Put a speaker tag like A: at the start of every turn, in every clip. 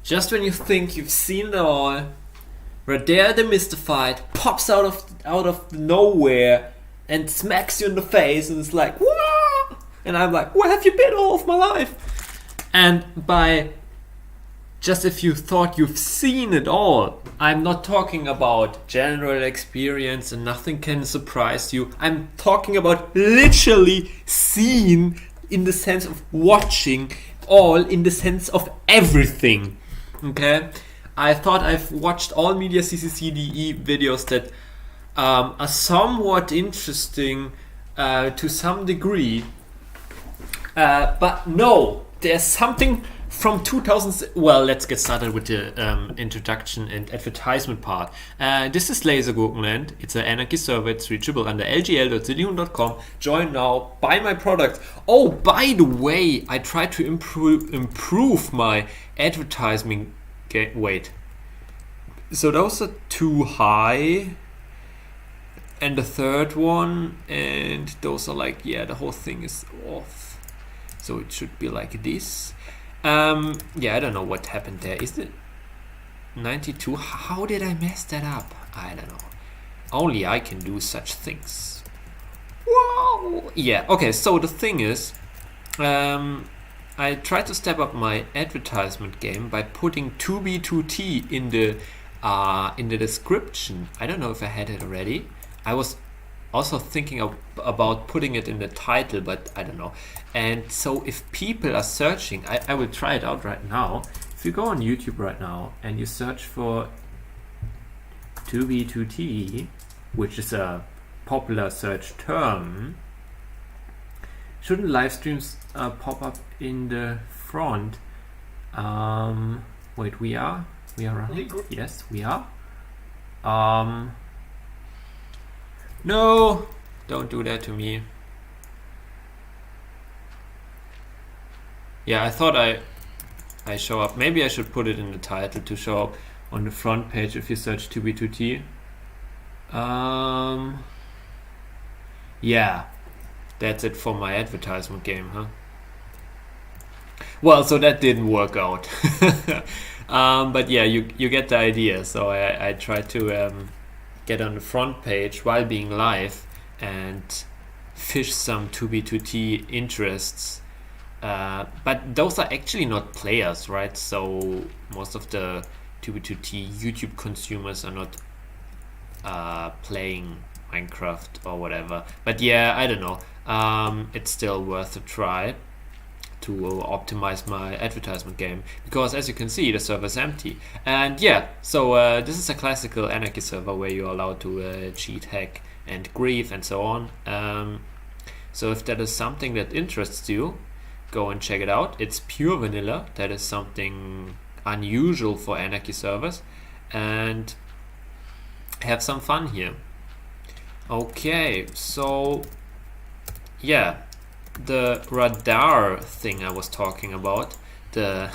A: Just when you think you've seen it all, Radare demystified pops out of nowhere and smacks you in the face, and it's like, whoa! And I'm like, where have you been all of my life? And by just if you thought you've seen it all, I'm not talking about general experience and nothing can surprise you. I'm talking about literally seen in the sense of watching, all in the sense of everything. Okay? I thought I've watched all Media CCCDE videos that are somewhat interesting to some degree. But no, there's something from 2000. Well, let's get started with the introduction and advertisement part. This is Lasergurkenland. It's an anarchy server. It's reachable under lgl.zillion.com. Join now. Buy my product. Oh, by the way, I tried to improve my advertising. Wait. So those are too high. And the third one. And those are like, yeah, the whole thing is off. So it should be like this. Yeah, I don't know what happened there. Is it 92? How did I mess that up? I don't know. Only I can do such things. Wow. Yeah, okay, so the thing is, I tried to step up my advertisement game by putting 2B2T in the description. I don't know if I had it already. I was also thinking about putting it in the title, but I don't know. And so if people are searching, I will try it out right now. If you go on YouTube right now and you search for 2B2T, which is a popular search term, shouldn't live streams pop up in the front? Wait, we are running? Yes, we are. No, don't do that to me. Yeah, I thought I show up. Maybe I should put it in the title to show up on the front page if you search 2B2T. Yeah, that's it for my advertisement game, huh? Well, so that didn't work out. But yeah, you get the idea. So I tried to get on the front page while being live and fish some 2B2T interests. But those are actually not players, right? So most of the 2B2T YouTube consumers are not playing Minecraft or whatever. But yeah, I don't know. It's still worth a try to optimize my advertisement game, because as you can see, the server is empty. And yeah, so this is a classical anarchy server where you're allowed to cheat, hack and grief and so on. So if that is something that interests you, go and check it out. It's pure vanilla. That is something unusual for anarchy servers, and have some fun here. Okay, so yeah, the radar thing I was talking about, the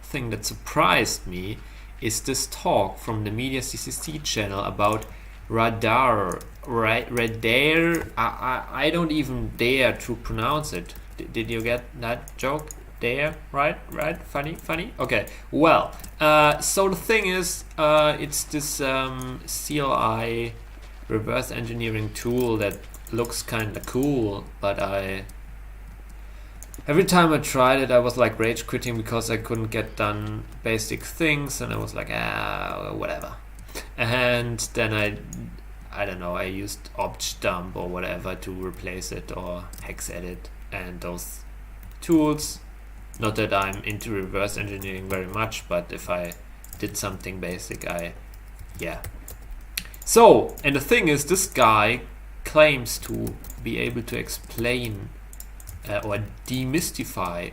A: thing that surprised me, is this talk from the Media CCC channel about radare. Radare. I don't even dare to pronounce it. Did you get that joke? There, right? Funny. Okay. Well, so the thing is, it's this CLI reverse engineering tool that looks kind of cool, but every time I tried it, I was like rage quitting because I couldn't get done basic things, and I was like, whatever. And then I don't know, I used objdump or whatever to replace it, or hexedit, and those tools. Not that I'm into reverse engineering very much, but if I did something basic, yeah. So, and the thing is, this guy claims to be able to explain or demystify.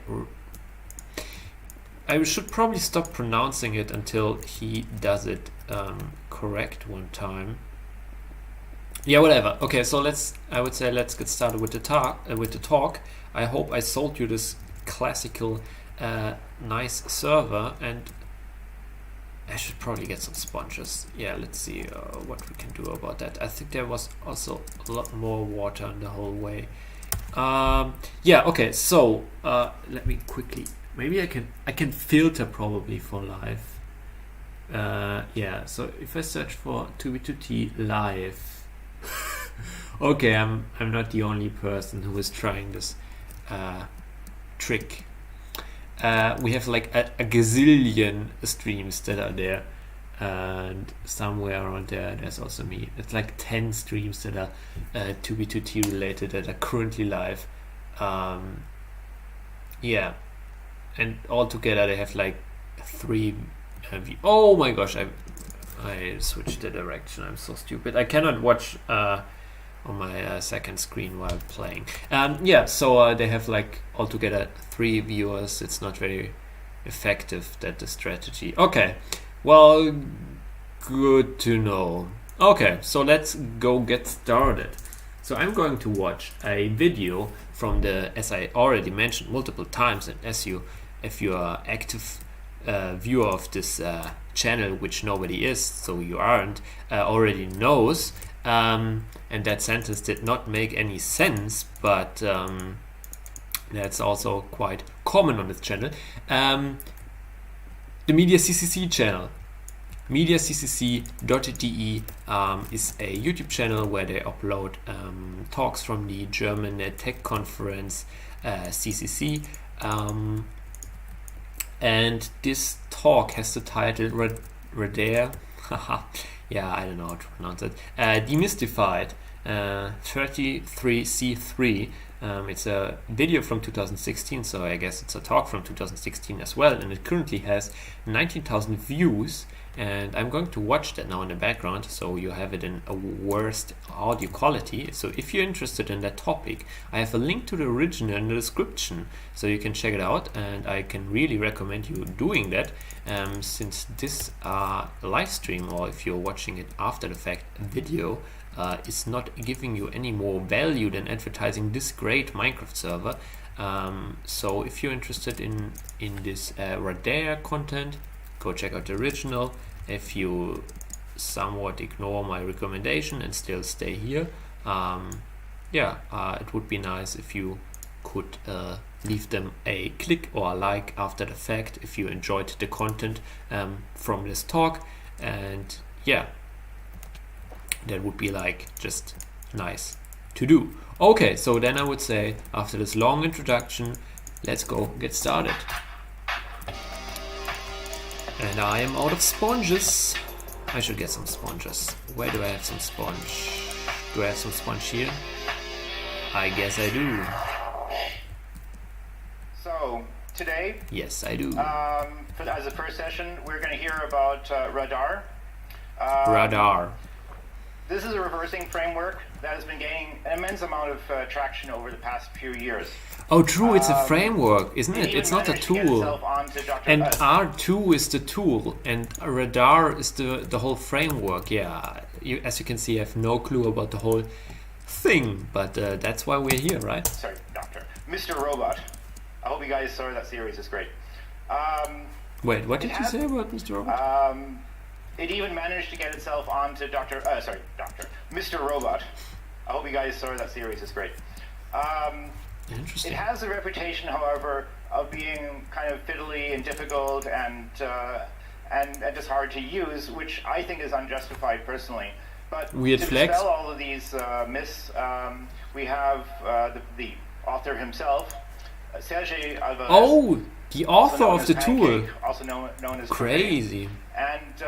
A: I should probably stop pronouncing it until he does it correct one time. Yeah, whatever. Okay, so I would say let's get started with the talk. I hope I sold you this classical nice server, and I should probably get some sponges. Yeah, let's see what we can do about that. I think there was also a lot more water in the whole way. Yeah, okay, so let me quickly maybe I can filter probably for live. Yeah, so if I search for 2B2T live, okay, I'm not the only person who is trying this trick. We have like a gazillion streams that are there, and somewhere around there's also me. It's like 10 streams that are 2B2T related that are currently live. Yeah, and altogether they have like 3 oh my gosh, I switched the direction. I'm so stupid. I cannot watch on my second screen while playing. Yeah, so they have like altogether 3 viewers. It's not very effective, that the strategy. Okay, well, good to know. Okay, so let's go get started. So I'm going to watch a video from the, as I already mentioned multiple times, and if you are active viewer of this channel, which nobody is, so you aren't, already knows, and that sentence did not make any sense, but that's also quite common on this channel. The Media CCC channel, mediaccc.de, is a YouTube channel where they upload talks from the German tech conference CCC, and this talk has the title radare, yeah, I don't know how to pronounce it, demystified, 33C3. It's a video from 2016, so I guess it's a talk from 2016 as well, and it currently has 19,000 views, and I'm going to watch that now in the background, so you have it in a worst audio quality. So if you're interested in that topic, I have a link to the original in the description, so you can check it out, and I can really recommend you doing that, since this live stream, or if you're watching it after the fact video, is not giving you any more value than advertising this great Minecraft server. So if you're interested in this radare content, go check out the original. If you somewhat ignore my recommendation and still stay here, it would be nice if you could leave them a click or a like after the fact if you enjoyed the content from this talk, and yeah, that would be like just nice to do. Okay, so then I would say, after this long introduction, let's go get started. And I am out of sponges. I should get some sponges. Where do I have some sponge? Do I have some sponge here? I guess I do.
B: So, today...
A: Yes, I do.
B: As a first session, we're going to hear about radare.
A: Radar.
B: This is a reversing framework that has been gaining an immense amount of traction over the past few years.
A: Oh, true, it's a framework, isn't it? It's not a tool. And R2 is the tool, and radar is the whole framework. Yeah, as you can see, I have no clue about the whole thing, but that's why we're here, right?
B: Sorry, Doctor. Mr. Robot. I hope you guys saw that series. It's great.
A: Wait, what did you say about Mr. Robot?
B: It even managed to get itself onto Mr. Robot. I hope you guys saw that series. It's great.
A: Interesting.
B: It has a reputation, however, of being kind of fiddly and difficult and just hard to use, which I think is unjustified personally. But
A: weird
B: to
A: flex.
B: dispel all of these myths, we have the author himself, Sergey Alvarez.
A: Oh, the author of the tool.
B: Also known as
A: Crazy.
B: And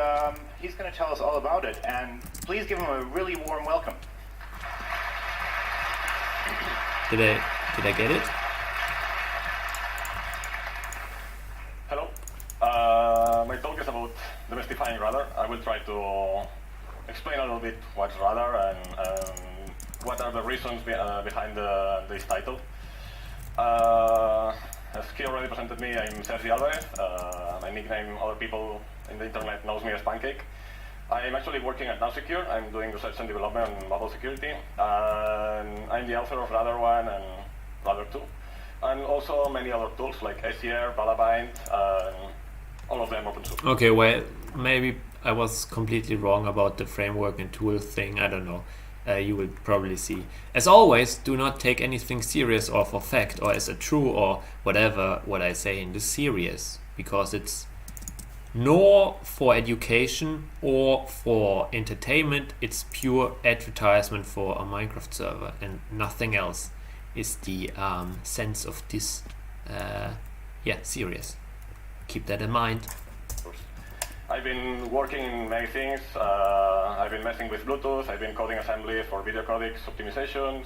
B: he's going to tell us all about it. And please give him a really warm welcome.
A: Did I get it?
C: Hello. My talk is about demystifying radar. I will try to explain a little bit what's radar and what are the reasons behind this title. As he already presented me, I'm Sergi Alvarez. My nickname, other people in the internet knows me as Pancake. I'm actually working at Now Secure. I'm doing research and development on mobile security. And I'm the author of Radar 1 and Radar 2. And also many other tools like SCR, Balabind, and all of them open source.
A: Okay, well, maybe I was completely wrong about the framework and tool thing. I don't know. you will probably see. As always, do not take anything serious or for fact or as a true or whatever what I say in this serious, because it's nor for education or for entertainment. It's pure advertisement for a Minecraft server and nothing else is the sense of this series. Keep that in mind.
C: I've been working in many things. I've been messing with Bluetooth. I've been coding assembly for video codecs optimizations,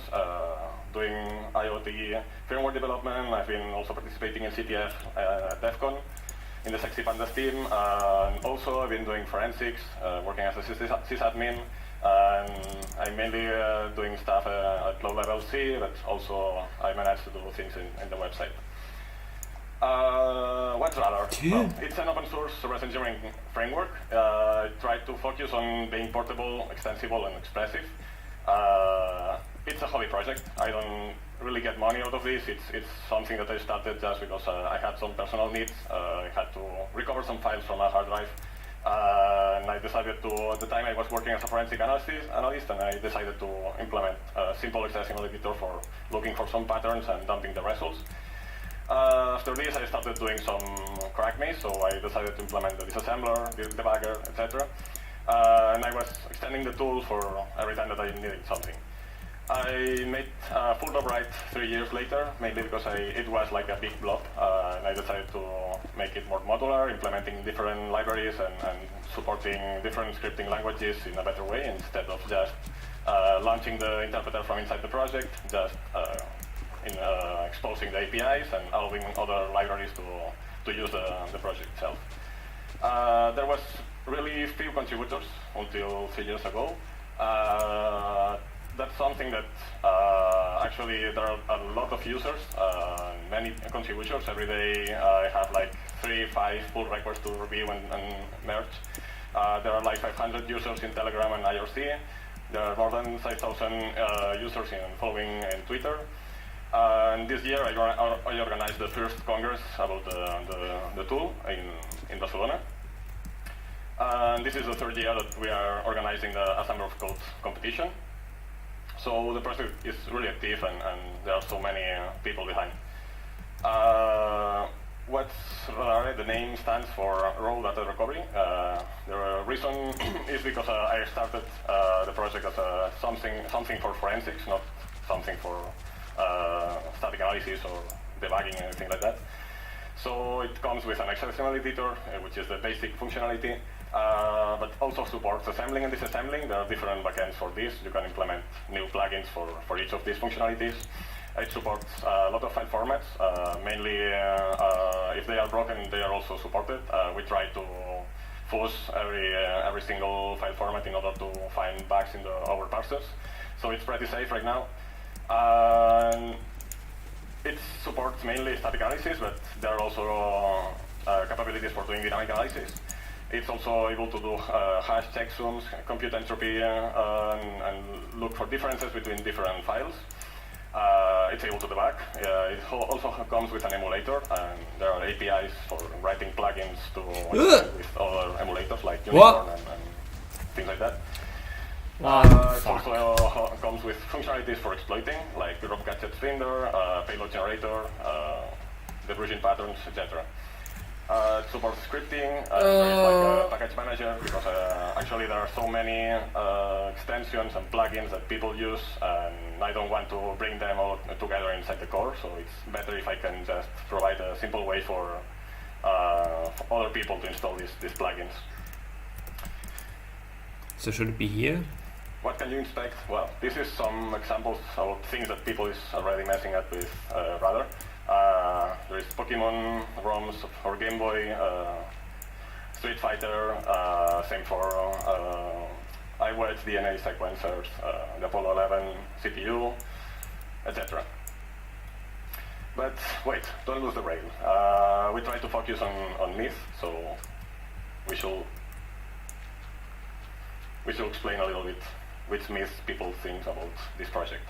C: doing IoT firmware development. I've been also participating in CTF at DEF CON in the Sexy Pandas team. And also, I've been doing forensics, working as a sysadmin. I'm mainly doing stuff at low level C, but also I manage to do things in the website. What's Radar? Well, it's an open source reverse engineering framework. I try to focus on being portable, extensible, and expressive. It's a hobby project. I don't really get money out of this. It's something that I started just because I had some personal needs. I had to recover some files from a hard drive. And I decided to, at the time I was working as a forensic analyst, and I decided to implement a simple XML editor for looking for some patterns and dumping the results. After this, I started doing some crack maze, so I decided to implement the disassembler, the debugger, etc. And I was extending the tool for every time that I needed something. I made full right 3 years later, mainly because it was like a big blob, and I decided to make it more modular, implementing different libraries and supporting different scripting languages in a better way, instead of just launching the interpreter from inside the project, just exposing the APIs and allowing other libraries to use the project itself. There was really few contributors until 3 years ago. That's something that actually there are a lot of users, many contributors. Every day I have like 3-5 pull requests to review and merge. There are like 500 users in Telegram and IRC. There are more than 5,000 users following in Twitter. And this year I organized the first congress about the tool in Barcelona. And this is the third year that we are organizing the Assembler of Code competition. So the project is really active and there are so many people behind. What's radare? The name stands for Raw Data Recovery. The reason is because I started the project as something for forensics, not something for static analysis or debugging, anything like that. So it comes with an XML editor, which is the basic functionality, but also supports assembling and disassembling. There are different backends for this. You can implement new plugins for each of these functionalities. It supports a lot of file formats, mainly if they are broken, they are also supported. We try to fuzz every single file format in order to find bugs in our parsers. So it's pretty safe right now. It supports mainly static analysis, but there are also capabilities for doing dynamic analysis. It's also able to do hash checksums, compute entropy, and look for differences between different files. It's able to debug. It also comes with an emulator, and there are APIs for writing plugins to with other emulators like Unicorn and things like that. It also comes with functionalities for exploiting, like drop gadget finder, payload generator, debrushing patterns, etc. It supports scripting, like a package manager, because actually there are so many extensions and plugins that people use, and I don't want to bring them all together inside the core, so it's better if I can just provide a simple way for other people to install these plugins.
A: So should it be here?
C: What can you expect? Well, this is some examples of things that people is already messing up with Radar. There is Pokemon ROMs for Game Boy, Street Fighter, same for iWatch DNA sequencers, the Apollo 11 CPU, etc. But wait, don't lose the rail. We try to focus on myth, so we should explain a little bit which myths people think about this project.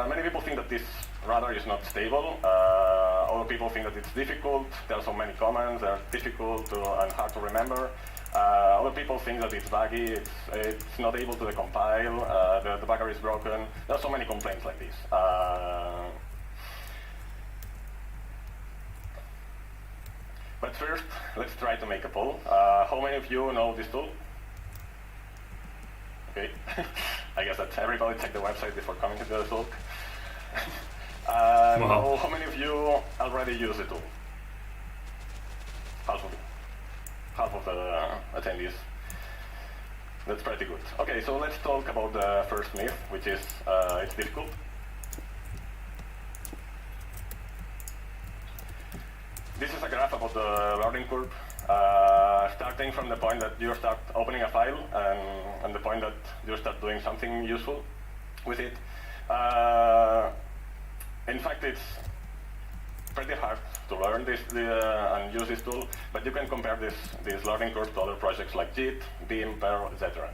C: Many people think that this radar is not stable. Other people think that it's difficult. There are so many commands, they're difficult and hard to remember. Other people think that it's buggy, it's not able to decompile, the debugger is broken. There are so many complaints like this. But first, let's try to make a poll. How many of you know this tool? Okay, I guess that everybody checked the website before coming to the talk.
A: Wow.
C: How many of you already use the tool? Half of you. Half of the attendees. That's pretty good. Okay, so let's talk about the first myth, which is it's difficult. This is a graph about the learning curve, starting from the point that you start opening a file and the point that you start doing something useful with it. In fact, it's pretty hard to learn this and use this tool, but you can compare this learning curve to other projects like JIT, Beam, Perl, etc.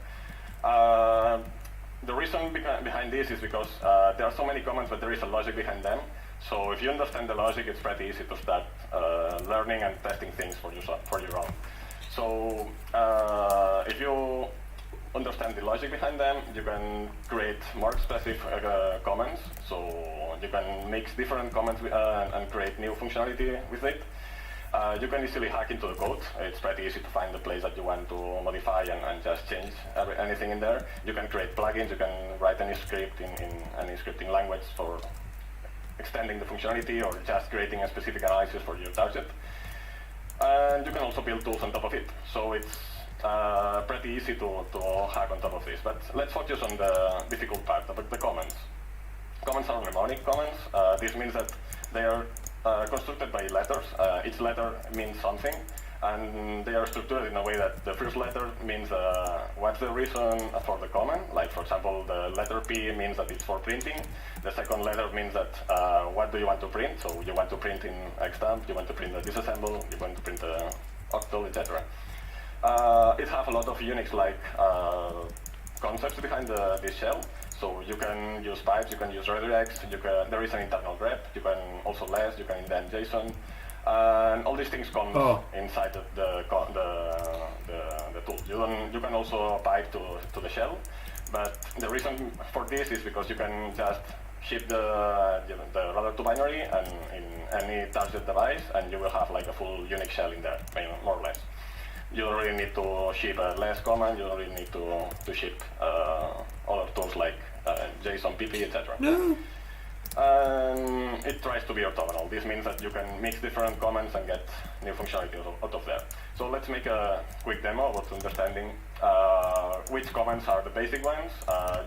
C: The reason behind this is because there are so many comments, but there is a logic behind them. So if you understand the logic, it's pretty easy to start learning and testing things for your own. So if you understand the logic behind them, you can create more specific comments. So you can mix different comments and create new functionality with it. You can easily hack into the code. It's pretty easy to find the place that you want to modify and just change anything in there. You can create plugins. You can write any script in any scripting language for extending the functionality or just creating a specific analysis for your target. And you can also build tools on top of it. So it's pretty easy to hack on top of this. But let's focus on the difficult part, about the comments. Comments are mnemonic comments. This means that they are constructed by letters. Each letter means something. And they are structured in a way that the first letter means what's the reason for the comment. Like, for example, the letter P means that it's for printing. The second letter means that what do you want to print. So you want to print in extamp, you want to print a disassemble, you want to print a octal, etc. It has a lot of Unix-like concepts behind this shell. So you can use pipes, you can use redirects, there is an internal grep, you can also less, you can indent JSON. And all these things come inside the tool. You can also pipe to the shell, but the reason for this is because you can just ship the radar to binary and in any target device, and you will have like a full Unix shell in there, more or less. You don't really need to ship a less command. You don't really need to ship other tools like JSON, PP, etc.
A: No.
C: It tries to be orthogonal. This means that you can mix different comments and get new functionality out of there. So let's make a quick demo about understanding which comments are the basic ones.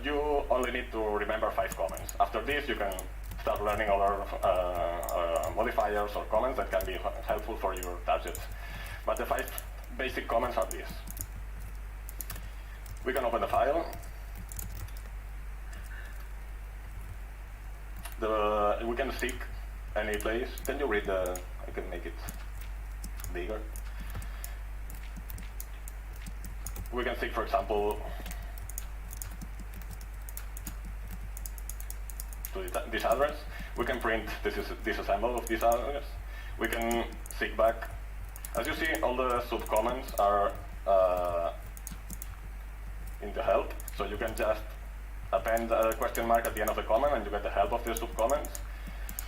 C: You only need to remember 5 comments. After this, you can start learning other modifiers or comments that can be helpful for your targets. But the 5 basic comments are these. We can open the file. We can seek any place. Can you read the? I can make it bigger. We can seek, for example, to this address. We can print disassemble of this address. We can seek back. As you see, all the subcomments are in the help, so you can just append a question mark at the end of the comment and you get the help of the subcomments.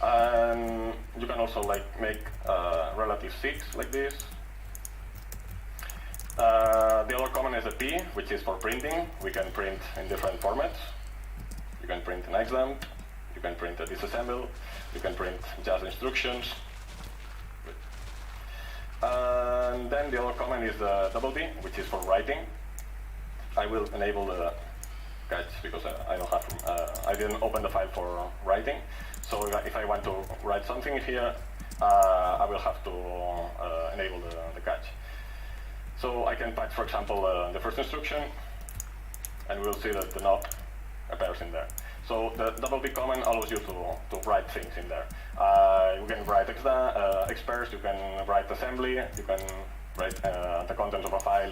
C: And you can also make relative seeks like this. The other comment is a P, which is for printing. We can print in different formats. You can print an examp, you can print a disassemble, you can print just instructions. And then the other comment is the double D, which is for writing. I will enable the catch because I don't have. I didn't open the file for writing. So if I want to write something here, I will have to enable the catch. So I can patch, for example, the first instruction, and we'll see that the knob appears in there. So the double B command allows you to write things in there. You can write express, you can write assembly, you can write the contents of a file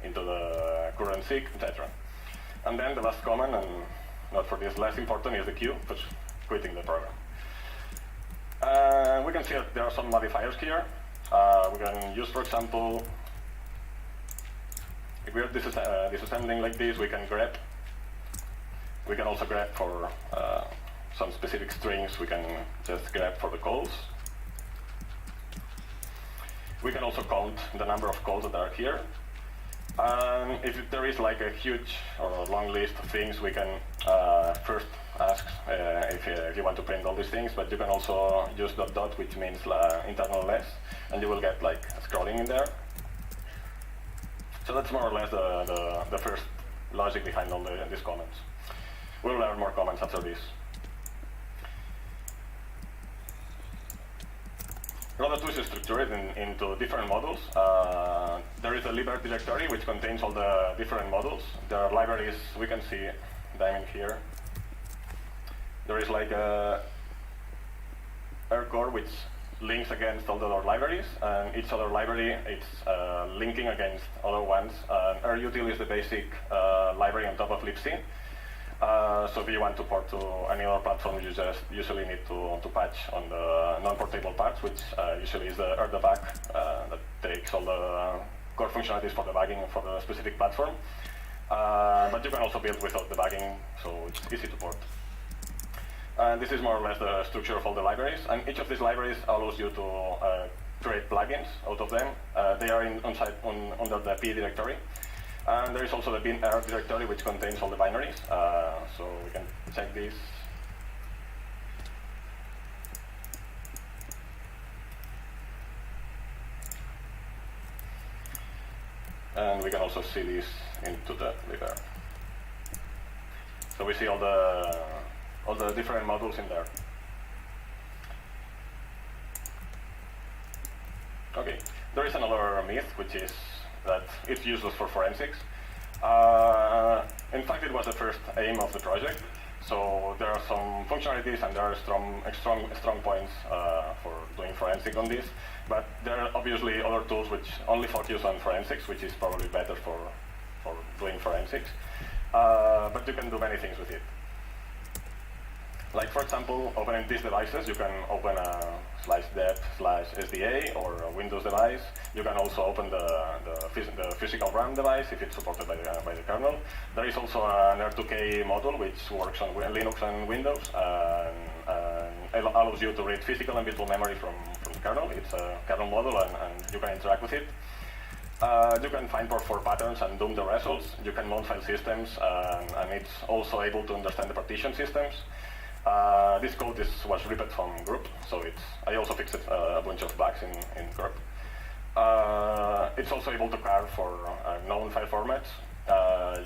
C: into the current seek, etc. And then the last command, and not for this less important, is the Q, which is quitting the program. We can see that there are some modifiers here. We can use, for example, If we are disassembling like this, we can grep. We can also grep for some specific strings. We can just grep for the calls. We can also count the number of calls that are here. And if there is like a huge or long list of things, we can first ask if you want to print all these things, but you can also use dot dot, which means internal less, and you will get like scrolling in there. So that's more or less the first logic behind all these comments. We'll learn more comments after this. Radar 2 is structured into different modules. There is a lib directory which contains all the different modules. There are libraries, we can see them in here. There is like a core which links against all the other libraries, and each other library it's linking against other ones. rutil is the basic library on top of libc. So if you want to port to any other platform, you just usually need to patch on the non-portable parts, which usually is the debug that takes all the core functionalities for debugging for the specific platform. But you can also build without debugging, so it's easy to port. And this is more or less the structure of all the libraries, and each of these libraries allows you to create plugins out of them. They are under the P directory. And there is also the bin.r directory, which contains all the binaries. So we can check this. And we can also see this into the lib.r. So we see all the different modules in there. Okay, there is another myth, which is that it's useless for forensics. In fact, it was the first aim of the project. So there are some functionalities and there are strong points for doing forensic on this. But there are obviously other tools which only focus on forensics, which is probably better for doing forensics. But you can do many things with it. Like, for example, opening these devices, you can open a /dep/SDA or a Windows device. You can also open the physical RAM device if it's supported by the kernel. There is also an R2K module which works on Linux and Windows and allows you to read physical and virtual memory from the kernel. It's a kernel module and you can interact with it. You can find for patterns and doom the results. You can mount file systems and it's also able to understand the partition systems. This code was ripped from group, so I also fixed a bunch of bugs in group. It's also able to carve for known file formats.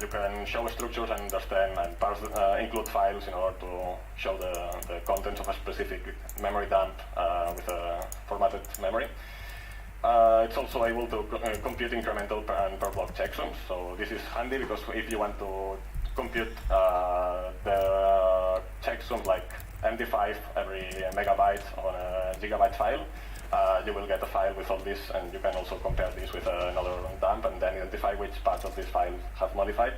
C: You can show structures and understand and include files in order to show the contents of a specific memory dump with a formatted memory. It's also able to compute incremental and per block checksums, so this is handy because if you want to compute the checksums like MD5 every megabyte on a gigabyte file, you will get a file with all this, and you can also compare this with another dump and then identify which parts of this file have modified.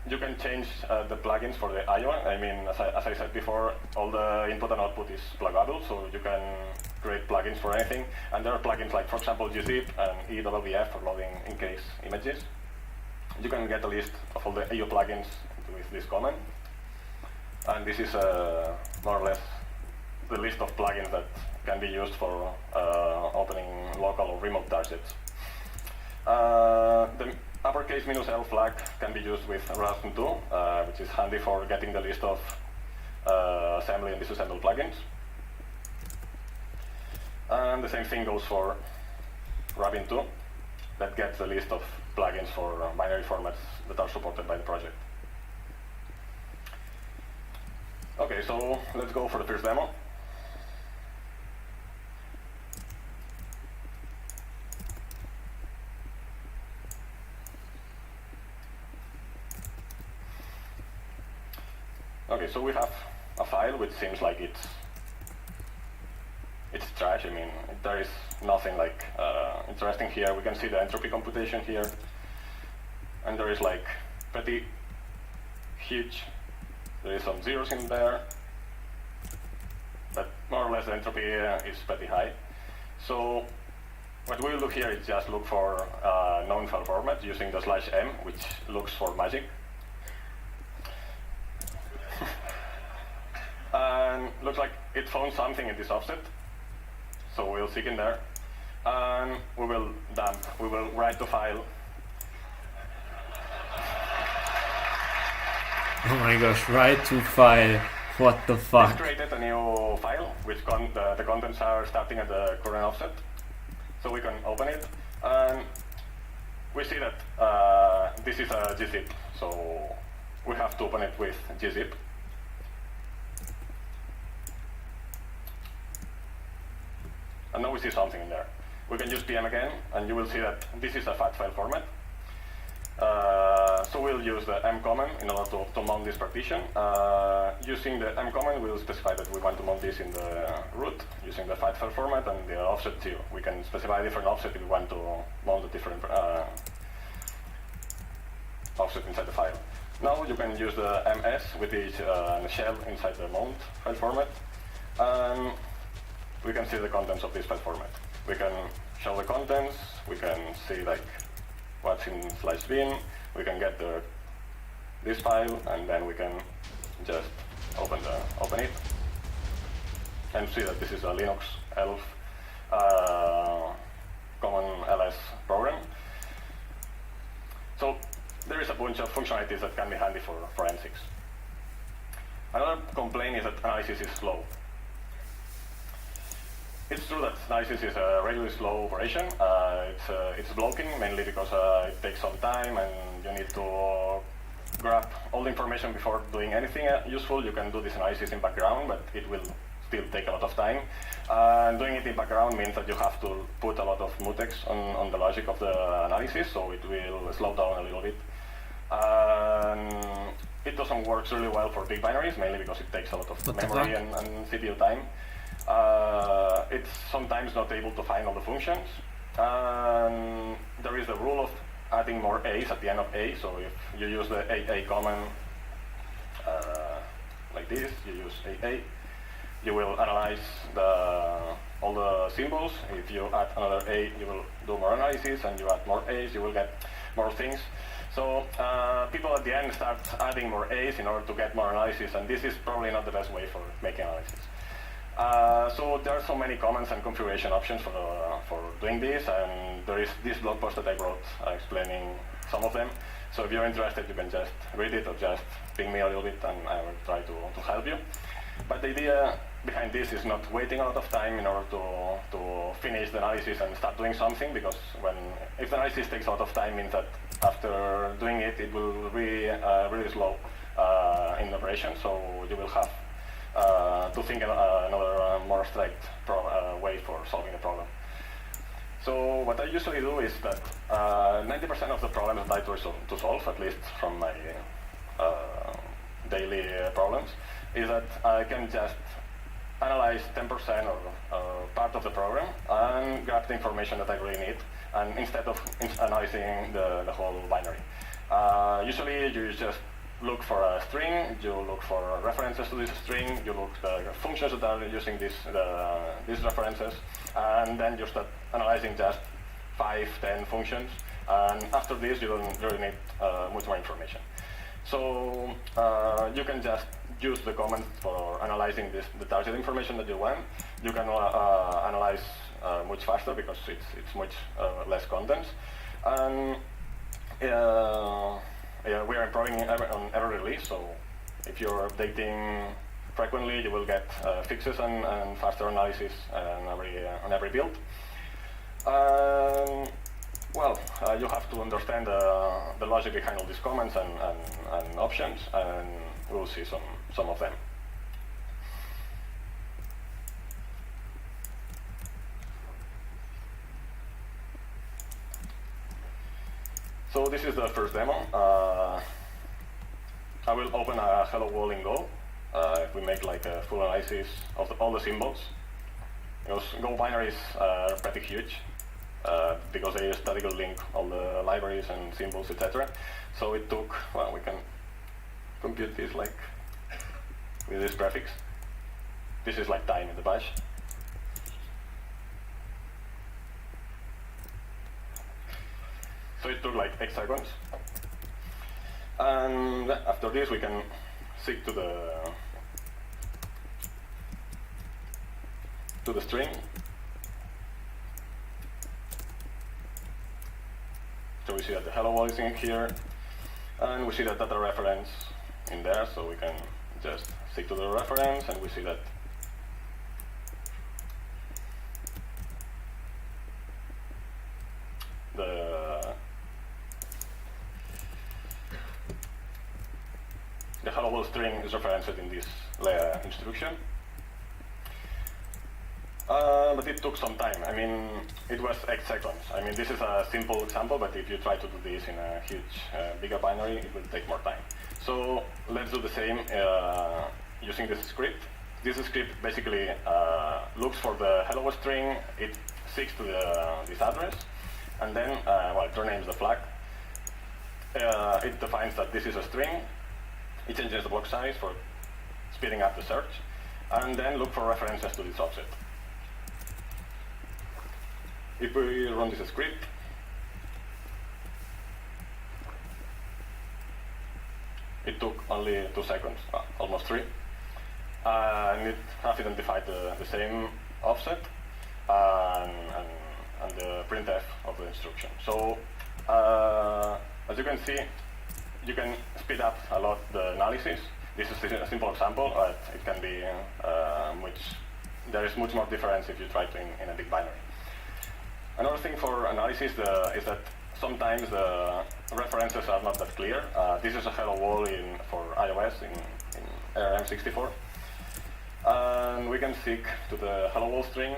C: You can change the plugins for the I/O. I mean, as I said before, all the input and output is pluggable, so you can create plugins for anything. And there are plugins like, for example, gzip and EWF for loading in-case images. You can get a list of all the AO plugins with this command. And this is more or less the list of plugins that can be used for opening local or remote targets. The uppercase -L flag can be used with Radar2, which is handy for getting the list of assembly and disassembled plugins. And the same thing goes for Rabin2, that gets the list of plugins for binary formats that are supported by the project. Okay, so let's go for the first demo. Okay, so we have a file which seems like it's trash. I mean, there is nothing like interesting here. We can see the entropy computation here, and there is like pretty huge. There is some zeros in there, but more or less the entropy is pretty high. So what we will do here is just look for known file format using the /m, which looks for magic. And looks like it found something in this offset. So we'll seek in there. And we will write the file.
A: Oh my gosh, write to file. What the fuck?
C: It's created a new file, which the contents are starting at the current offset. So we can open it, and we see that this is a gzip. So we have to open it with gzip. And now we see something in there. We can use pm again, and you will see that this is a fat file format. So we'll use the m command in order to mount this partition. Using the m command, we'll specify that we want to mount this in the root using the fat file format and the offset 0. We can specify a different offset if we want to mount a different offset inside the file. Now you can use the ms with each shell inside the mount file format. And we can see the contents of this file format. We can show the contents, we can see like what's in /bin, we can get this file, and then we can just open it and see that this is a Linux ELF common ls program. So there is a bunch of functionalities that can be handy for forensics. Another complaint is that analysis is slow. It's true that analysis is a really slow operation. It's blocking mainly because it takes some time and you need to grab all the information before doing anything useful. You can do this analysis in background, but it will still take a lot of time. Doing it in background means that you have to put a lot of mutex on the logic of the analysis, so it will slow down a little bit. It doesn't work really well for big binaries, mainly because it takes a lot of memory and CPU time. It's sometimes not able to find all the functions. There is the rule of adding more A's at the end of A, so if you use the AA command like this, you use AA, you will analyze all the symbols. If you add another A, you will do more analysis, and you add more A's, you will get more things. So people at the end start adding more A's in order to get more analysis, and this is probably not the best way for making analysis. So there are so many commands and configuration options for doing this, and there is this blog post that I wrote explaining some of them. So if you're interested, you can just read it or just ping me a little bit, and I will try to help you. But the idea behind this is not waiting a lot of time in order to finish the analysis and start doing something, because if the analysis takes a lot of time, means that after doing it, it will be really slow in operation, so you will have to think another more abstract way for solving the problem. So what I usually do is that 90% of the problems that I try to solve, at least from my daily problems, is that I can just analyze 10% or part of the program and grab the information that I really need, and instead of analyzing the whole binary. Usually you just look for a string, you look for references to this string, you look at the functions that are using these references, and then you start analyzing just 5-10 functions, and after this you don't really need much more information. So you can just use the comments for analyzing the target information that you want. You can analyze much faster because it's much less contents. And we are improving on every release, so if you're updating frequently, you will get fixes and faster analysis on every build. Well, you have to understand the logic behind all these comments and options, and we'll see some of them. So this is the first demo. I will open a hello world in Go. If we make like a full analysis of all the symbols, because Go binaries are pretty huge, because they statically link all the libraries and symbols, etc. So it took, well, we can compute this like with this prefix. This is like time in the bash. So it took like 8 seconds. And after this we can seek to the string. So we see that the hello world is in here, and we see that data reference in there, so we can just stick to the reference, and we see that the hello world string is referenced in this instruction. But it took some time. I mean, it was 8 seconds. I mean, this is a simple example, but if you try to do this in a huge, bigger binary, it will take more time. So let's do the same using this script. This script basically looks for the hello world string, it seeks to this address, and then, well, it renames the flag. It defines that this is a string, it changes the block size for speeding up the search, and then look for references to this offset. If we run this script, it took only 2 seconds, almost 3, and it has identified the same offset and the printf of the instruction. So as you can see, you can speed up a lot the analysis. This is a simple example, but it can be there is much more difference if you try to in a big binary. Another thing for analysis is that sometimes the references are not that clear. This is a hello world for iOS in ARM64. And we can seek to the hello world string,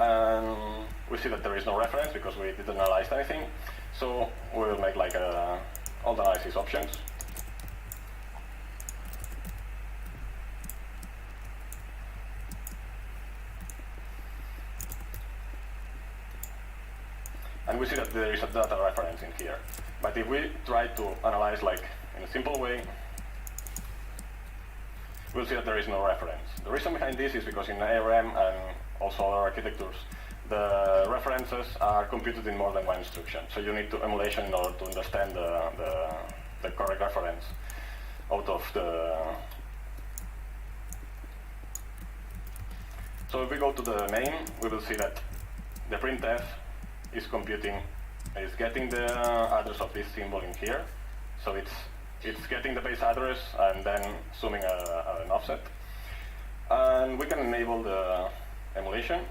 C: and we see that there is no reference because we didn't analyze anything. So we will make like all the analysis options. And we see that there is a data reference in here. But if we try to analyze like in a simple way, we'll see that there is no reference. The reason behind this is because in ARM and also other architectures, the references are computed in more than one instruction. So you need to emulation in order to understand the correct reference out of the... So if we go to the main, we will see that the printf is getting the address of this symbol in here. So it's getting the base address and then zooming an offset. And we can enable the emulation.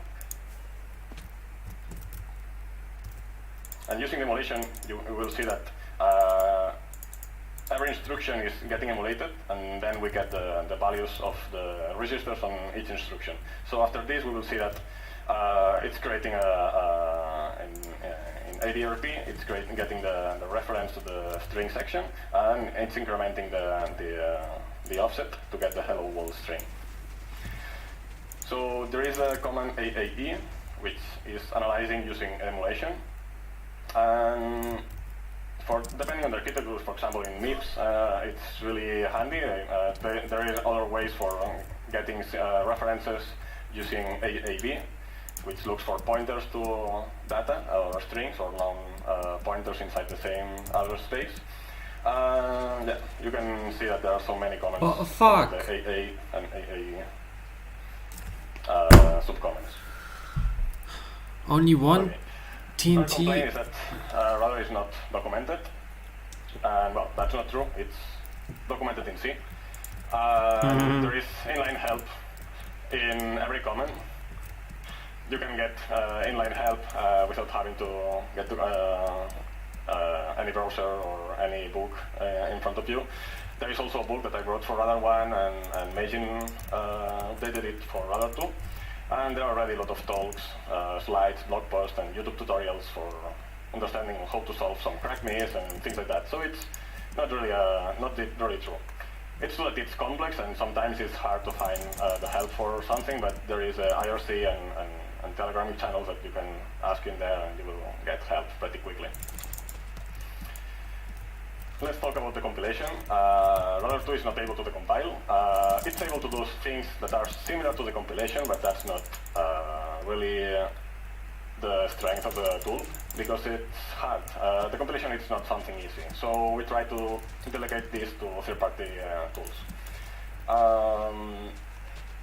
C: And using emulation, you will see that every instruction is getting emulated, and then we get the values of the registers on each instruction. So after this, we will see that it's creating in ADRP, it's getting the reference to the string section, and it's incrementing the offset to get the hello world string. So there is a command AAE, which is analyzing using emulation. And depending on the architecture, for example, in MIPS, it's really handy. There is other ways for getting references using AAB, which looks for pointers to data or strings or non-pointers inside the same address space. Yeah, you can see that there are so many comments.
A: Oh, fuck.
C: The AA and AA subcomments.
A: Only one
C: Okay.
A: TNT.
C: My complaint is that radare is not documented. And well, that's not true. It's documented in C. There is inline help in every comment. You can get inline help without having to get to any browser or any book in front of you. There is also a book that I wrote for Radar 1, and Meijin updated it for Radar 2. And there are already a lot of talks, slides, blog posts, and YouTube tutorials for understanding how to solve some crack miss and things like that. So it's not really true. It's true that it's complex, and sometimes it's hard to find the help for something, but there is IRC and Telegram channels that you can ask in there, and you will get help pretty quickly. Let's talk about the compilation. Radar 2 is not able to decompile. It's able to do things that are similar to the compilation, but that's not really the strength of the tool because it's hard. The compilation is not something easy, so we try to delegate this to third-party tools.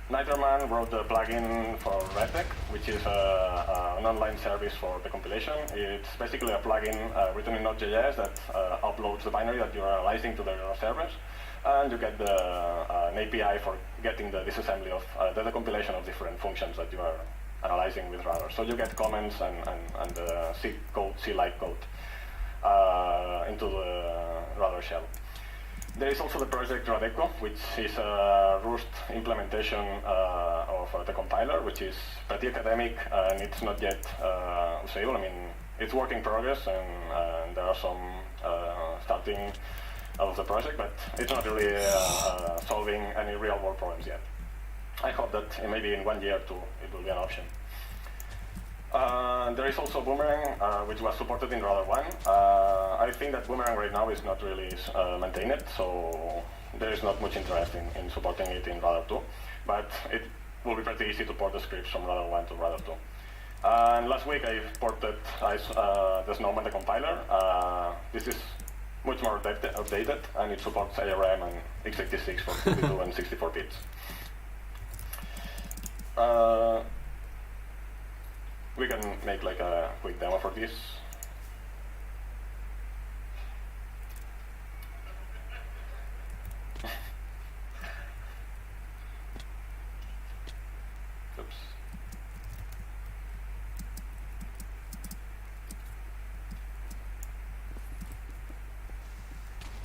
C: Nitroman wrote the plugin for Redtech, which is an online service for the compilation. It's basically a plugin written in Node.js that uploads the binary that you're analyzing to the servers, and you get an API for getting the disassembly of the compilation of different functions that you are analyzing with radar. So you get comments and C code, C-like code into the radar shell. There is also the project Radeco, which is a Rust implementation of the compiler, which is pretty academic and it's not yet usable. I mean, it's work in progress and there are some starting out of the project, but it's not really solving any real-world problems yet. I hope that maybe in 1 year or two it will be an option. There is also Boomerang, which was supported in Radar 1. I think that Boomerang right now is not really maintained, so there is not much interest in supporting it in Radar 2. But it will be pretty easy to port the scripts from Radar 1 to Radar 2. And last week I ported the Snowman, the compiler. This is much more updated, and it supports ARM and x86 for 32 and 64 bits. We can make like a quick demo for this. Oops.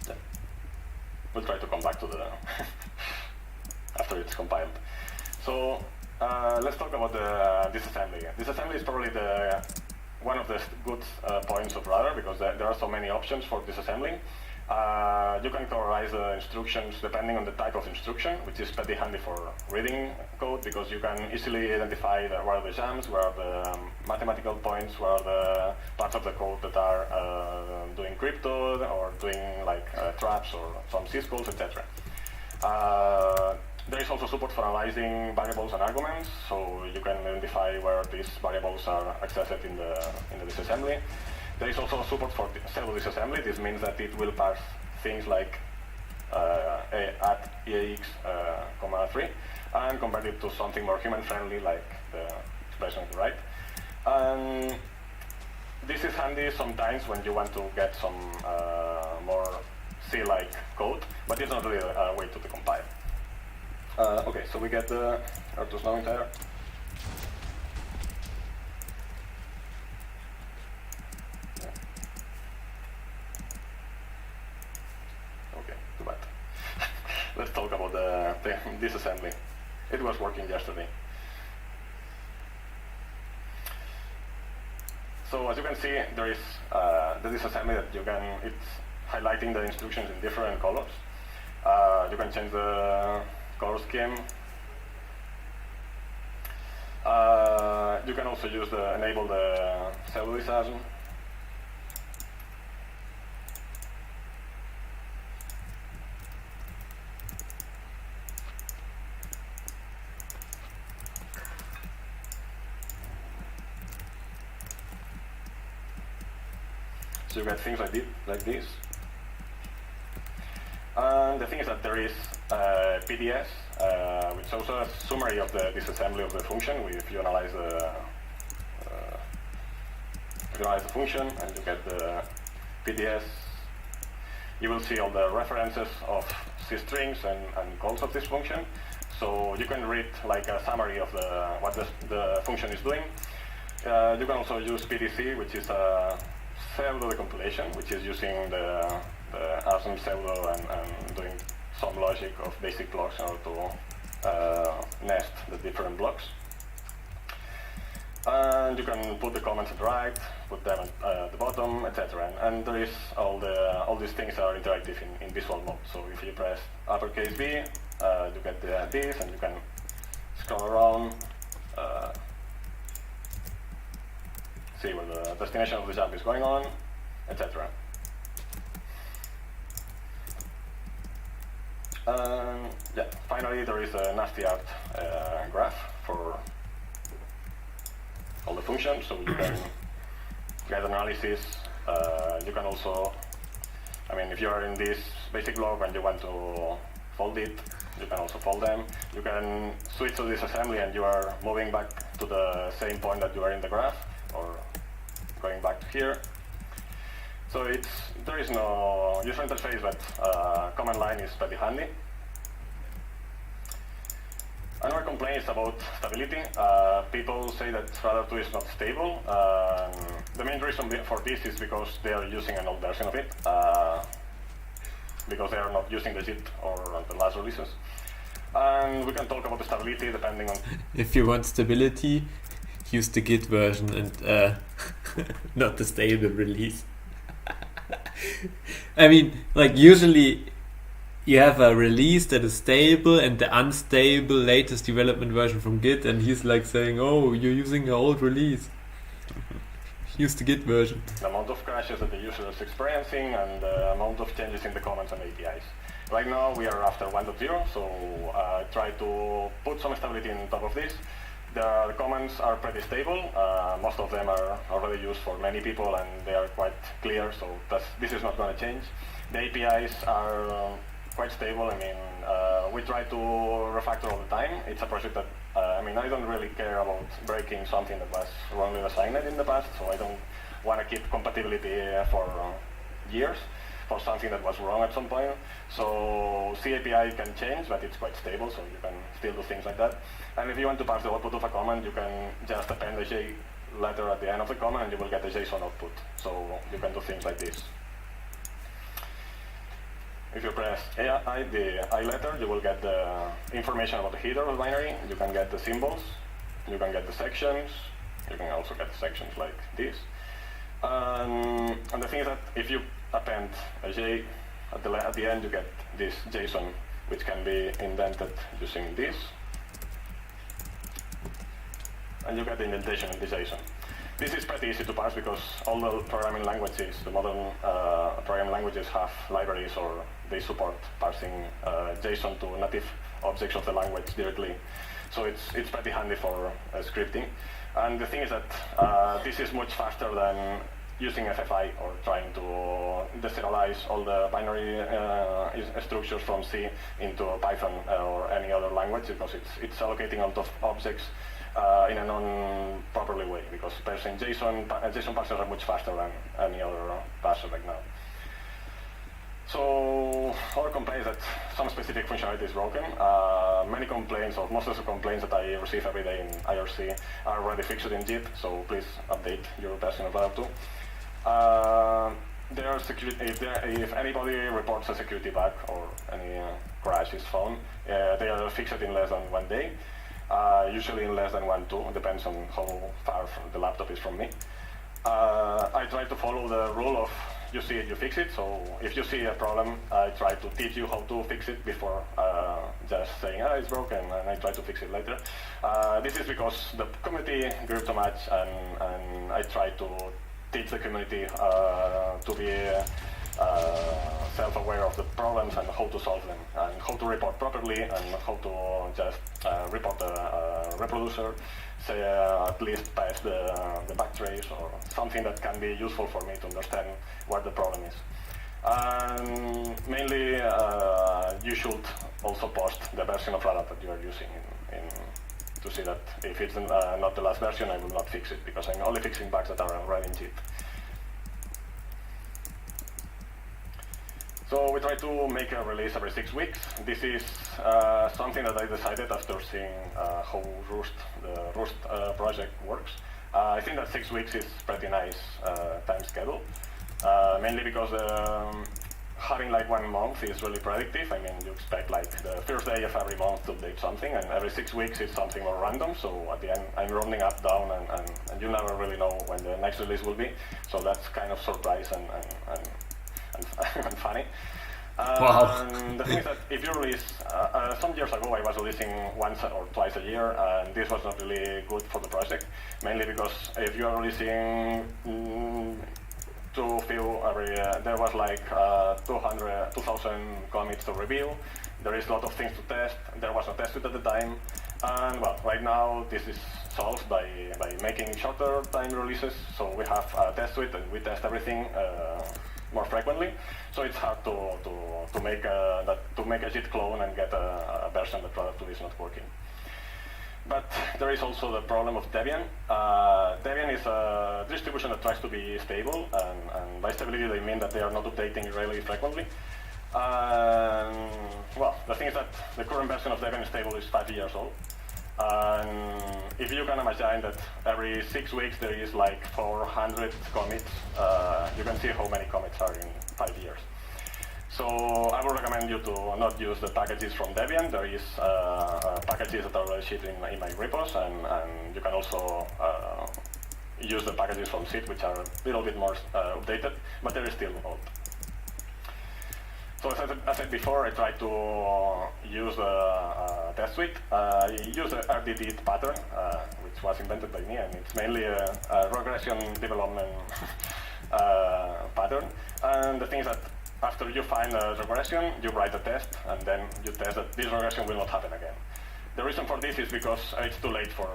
C: Yeah. We'll try to come back to the after it's compiled. So let's talk about the disassembly. Disassembly is probably one of the good points of Radar because there are so many options for disassembling. You can categorize the instructions depending on the type of instruction, which is pretty handy for reading code because you can easily identify where are the jams, where are the mathematical points, where are the parts of the code that are doing crypto or doing like traps or some syscalls, etc. There is also support for analyzing variables and arguments, so you can identify where these variables are accessed in the disassembly. There is also support for pseudo-disassembly. This means that it will parse things like at EAX, 3 and convert it to something more human-friendly, like the expression on the right. And this is handy sometimes when you want to get some more C-like code, but it's not really a way to decompile. Okay, so we get the Artus now entire. Yeah. Okay, too bad. Let's talk about the disassembly. It was working yesterday. So as you can see, there is the disassembly that you can, it's highlighting the instructions in different colors. You can change the color scheme. You can also use enable the pseudo-disasm. So you get things like this. And the thing is that there is PDS, which shows a summary of the disassembly of the function. If you analyze the function and you get the PDS, you will see all the references of C strings and calls of this function. So you can read like a summary of what the function is doing. You can also use PDC, which is a pseudo compilation, which is using the ASM pseudo and doing some logic of basic blocks in order to nest the different blocks. And you can put the comments at the right, put them at the bottom, etc. And there is all these things are interactive in visual mode. So if you press uppercase V, you get this, and you can scroll around, see where the destination of the jump is going on, etc. Yeah, finally there is a nasty art graph for all the function, so you can get analysis. You can also, I mean, if you are in this basic log and you want to fold it, you can also fold them. You can switch to this assembly and you are moving back to the same point that you are in the graph, or going back to here. So there is no user interface, but command line is pretty handy. Another complaint is about stability. People say that radar 2 is not stable. The main reason for this is because they are using an old version of it, because they are not using the JIT or the last releases. And we can talk about the stability depending on...
A: If you want stability, use the Git version and not the stable release. I mean, like usually you have a release that is stable and the unstable latest development version from Git, and he's like saying, oh, you're using an old release. Use the Git version.
C: The amount of crashes that the user is experiencing and the amount of changes in the comments and APIs. Right now we are after 1.0, so try to put some stability on top of this. The comments are pretty stable. Most of them are already used for many people and they are quite clear, so this is not going to change. The APIs are quite stable. I mean, we try to refactor all the time. It's a project that, I mean, I don't really care about breaking something that was wrongly designed in the past, so I don't want to keep compatibility for years for something that was wrong at some point. So CAPI can change, but it's quite stable, so you can still do things like that. And if you want to pass the output of a command, you can just append the J letter at the end of the command and you will get a JSON output. So you can do things like this. If you press the I letter, you will get the information about the header of the binary. You can get the symbols. You can get the sections. You can also get the sections like this. And the thing is that if you append a J at the end, you get this JSON, which can be indented using this. And you get the indentation in the JSON. This is pretty easy to parse because all the programming languages, the modern programming languages have libraries or they support parsing JSON to native objects of the language directly. So it's pretty handy for scripting. And the thing is that this is much faster than using FFI or trying to deserialize all the binary structures from C into Python or any other language, because it's allocating a lot of objects in a non-properly way, because parsing JSON parsers are much faster than any other parser right now. So other complaints that some specific functionality is broken. Many complaints, or most of the complaints that I receive every day in IRC are already fixed in JIT, so please update your version of Radar 2. If anybody reports a security bug or any crash is found, they are fixed in less than 1 day. Usually in less than 1-2, depends on how far the laptop is from me. I try to follow the rule of you see it, you fix it. So if you see a problem, I try to teach you how to fix it before just saying, it's broken, and I try to fix it later. This is because the community grew too much, and I try to teach the community to be self-aware of the problems and how to solve them, and how to report properly, and how to just report the reproducer, say at least pass the backtrace or something that can be useful for me to understand what the problem is. And mainly, you should also post the version of Radar that you are using to see that if it's not the last version, I will not fix it, because I'm only fixing bugs that are already in JIT. So we try to make a release every 6 weeks. This is something that I decided after seeing how the Rust project works. I think that 6 weeks is pretty nice time schedule, mainly because having like 1 month is really predictive. I mean, you expect like the first day of every month to update something, and every 6 weeks is something more random. So at the end, I'm rounding up, down, and you never really know when the next release will be. So that's kind of surprise and funny.
A: Wow.
C: And the thing is that if you release, some years ago I was releasing once or twice a year, and this was not really good for the project, mainly because if you are releasing too few every year, there was like 2,000 commits to review, there is a lot of things to test, there was no test suite at the time, and well, right now this is solved by making shorter time releases. So we have a test suite and we test everything more frequently. So it's hard to make a JIT clone and get a version that probably is not working. But there is also the problem of Debian. Debian is a distribution that tries to be stable, and by stability they mean that they are not updating really frequently. Well, the thing is that the current version of Debian stable is 5 years old. And if you can imagine that every 6 weeks there is like 400 commits, you can see how many commits are in 5 years. So I would recommend you to not use the packages from Debian. There is packages that are already shipped in my repos, and you can also use the packages from SID, which are a little bit more updated, but they're still old. So as I said before, I tried to use the test suite. I use the RDD pattern, which was invented by me, and it's mainly a regression development pattern. And the thing is that after you find a regression, you write a test, and then you test that this regression will not happen again. The reason for this is because it's too late for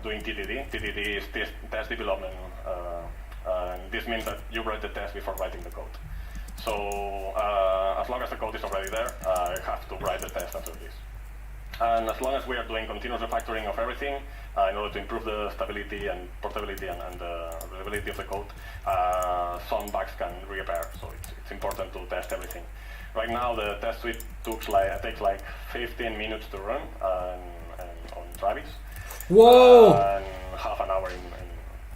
C: doing TDD. TDD is test development, and this means that you write the test before writing the code. So as long as the code is already there, I have to write the test after this. And as long as we are doing continuous refactoring of everything in order to improve the stability and portability and the reliability of the code, some bugs can reappear. So it's important to test everything. Right now, the test suite takes like 15 minutes to run on Travis.
A: Whoa!
C: And half an hour in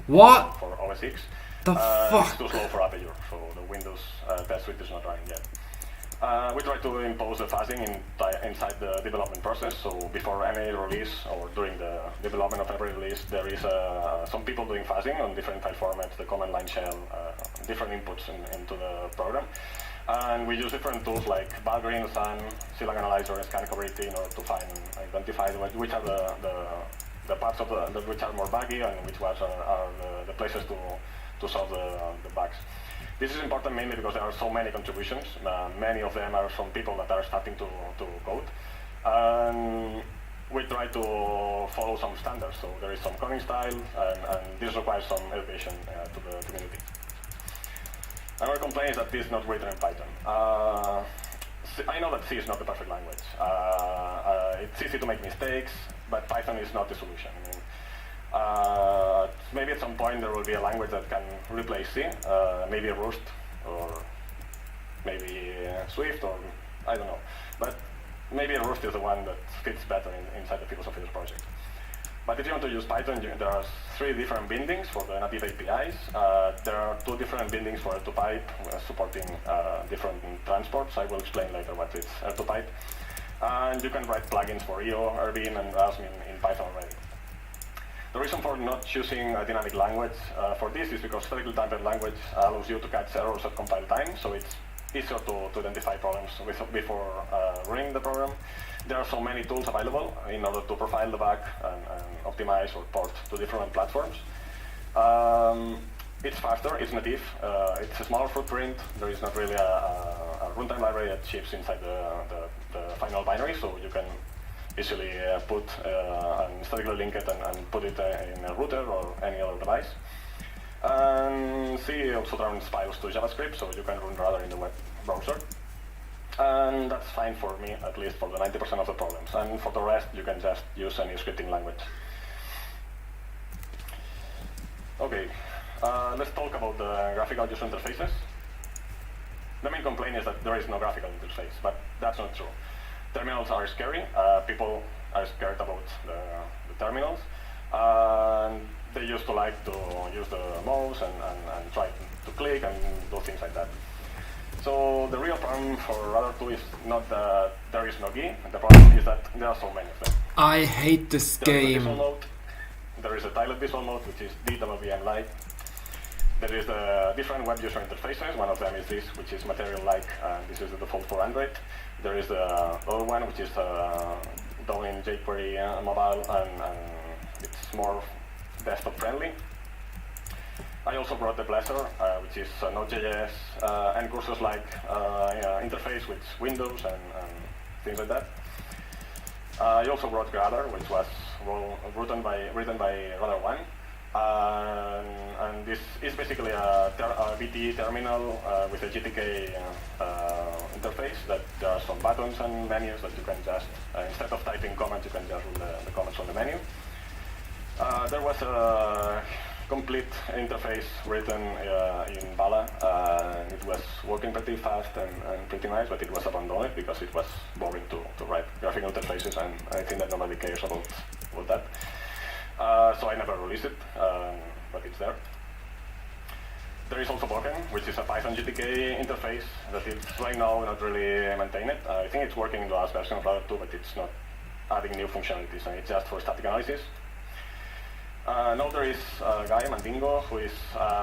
A: what?
C: For OS X.
A: The fuck?
C: It's too slow for Aperture, so the Windows test suite is not running yet. We try to impose the fuzzing inside the development process, so before any release or during the development of every release, there is some people doing fuzzing on different file formats, the command line shell, different inputs into the program. And we use different tools like Valgrind, Sun, Silag Analyzer, and Scan Coverity in order to identify which are the parts of which are more buggy and which ones are the places to solve the bugs. This is important mainly because there are so many contributions. Many of them are from people that are starting to code. And we try to follow some standards. So there is some coding style, and this requires some education to the community. Another complaint is that this is not written in Python. I know that C is not the perfect language. It's easy to make mistakes, but Python is not the solution. I mean, maybe at some point there will be a language that can replace C, maybe Rust, or maybe Swift, or I don't know. But maybe Rust is the one that fits better inside the philosophy of the project. But if you want to use Python, there are 3 different bindings for the native APIs. There are 2 different bindings for R2Pipe, supporting different transports. I will explain later what is R2Pipe. And you can write plugins for EO, RBeam, and RASM in Python already. The reason for not choosing a dynamic language for this is because statically typed language allows you to catch errors at compile time, so it's easier to identify problems before running the program. There are so many tools available in order to profile the bug and optimize or port to different platforms. It's faster, it's native, it's a smaller footprint. There is not really a runtime library that ships inside the final binary, so you can easily put and statically link it and put it in a router or any other device. And C also turns files to JavaScript, so you can run radare in the web browser. And that's fine for me, at least for the 90% of the problems. And for the rest, you can just use any scripting language. Okay, let's talk about the graphical user interfaces. The main complaint is that there is no graphical interface, but that's not true. Terminals are scary. People are scared about the terminals. And they used to like to use the mouse and try to click and do things like that. So the real problem for Radar 2 is not that there is no GUI. The problem is that there are so many of them.
A: I hate this game.
C: There is a tiled visual mode, which is DWM Lite. There is the different web user interfaces. One of them is this, which is material-like, and this is the default for Android. There is the other one, which is done in jQuery mobile, and it's more desktop-friendly. I also brought the Blazor, which is Node.js and Cursor-like interface with Windows and things like that. I also brought radare, which was written by radare 1. And this is basically a VT terminal with a GTK interface that there are some buttons and menus that you can just, instead of typing commands, you can just run the commands on the menu. There was a complete interface written in Bala. It was working pretty fast and pretty nice, but it was abandoned because it was boring to write graphical interfaces, and I think that nobody cares about that. So I never released it, but it's there. There is also Boken, which is a Python GTK interface that is right now not really maintained. I think it's working in the last version of Radar 2, but it's not adding new functionalities, and it's just for static analysis. Now there is a guy, Mandingo, who is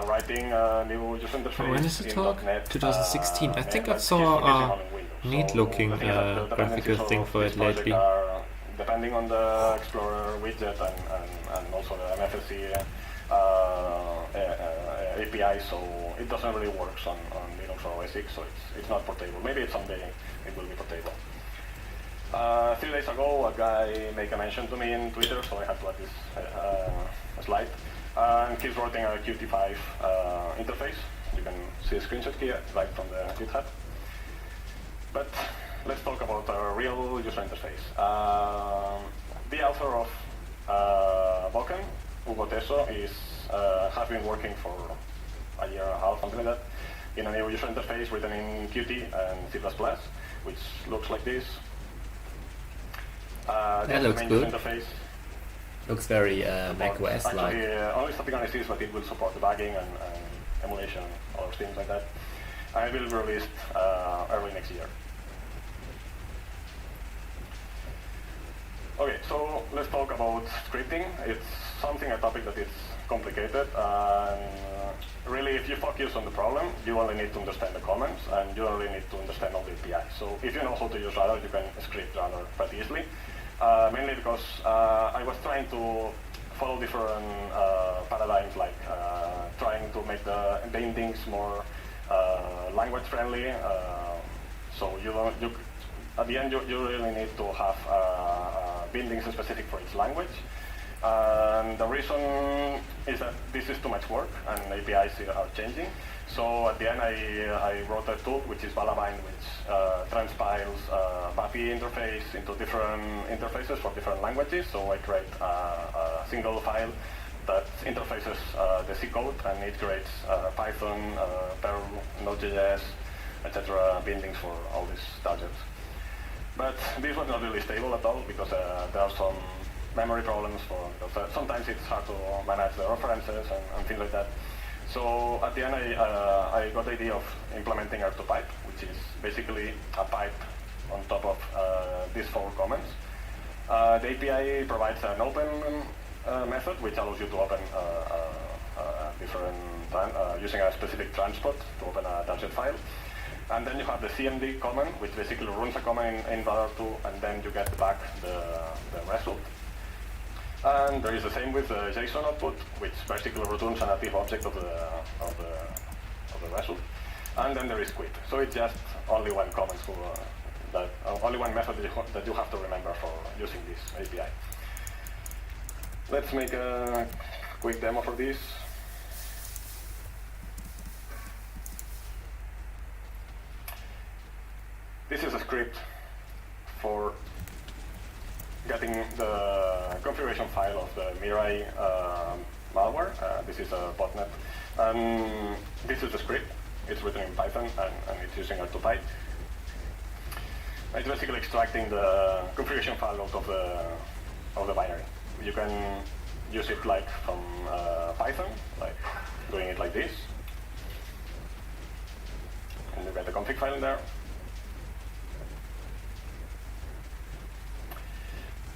C: writing a new user interface.
A: When is the talk?
C: .NET,
A: 2016. I think I saw a neat-looking graphical thing for it lately.
C: Depending on the Explorer widget and also the MFSC API, so it doesn't really work on Linux or OS X, so it's not portable. Maybe someday it will be portable. 3 days ago, a guy made a mention to me in Twitter, so I had to add this slide. And he's writing a Qt5 interface. You can see a screenshot here, right from the GitHub. But let's talk about a real user interface. The author of Boken, Hugo Teso, has been working for a year and a half, something like that, in a new user interface written in Qt and C++, which looks like this.
A: That looks good. Interface. Looks very macOS-like.
C: Only static analysis, but it will support debugging and emulation or things like that. And it will be released early next year. Okay, so let's talk about scripting. It's a topic that is complicated. Really, if you focus on the problem, you only need to understand the comments, and you only need to understand all the APIs. So if you know how to use Radar, you can script Radar pretty easily. Mainly because I was trying to follow different paradigms, like trying to make the endings more language friendly. So at the end, you really need to have bindings specific for each language. And the reason is that this is too much work, and APIs are changing. So at the end, I wrote a tool, which is Balabind, which transpiles BAPI interface into different interfaces for different languages. So I create a single file that interfaces the C code, and it creates Python, Perl, Node.js, etc. bindings for all these targets. But this was not really stable at all, because there are some memory problems. Because sometimes it's hard to manage the references and things like that. So at the end, I got the idea of implementing R2pipe, which is basically a pipe on top of these 4 comments. The API provides an open method, which allows you to open using a specific transport to open a target file. And then you have the CMD command, which basically runs a command in Radar 2, and then you get back the result. And there is the same with the JSON output, which basically returns a native object of the result. And then there is quit. So it's just only one comment only one method that you have to remember for using this API. Let's make a quick demo for this. This is a script for getting the configuration file of the Mirai malware. This is a botnet. This is the script. It's written in Python, and it's using R2pipe. It's basically extracting the configuration file out of the binary. You can use it like from Python, like doing it like this. And you get the config file in there.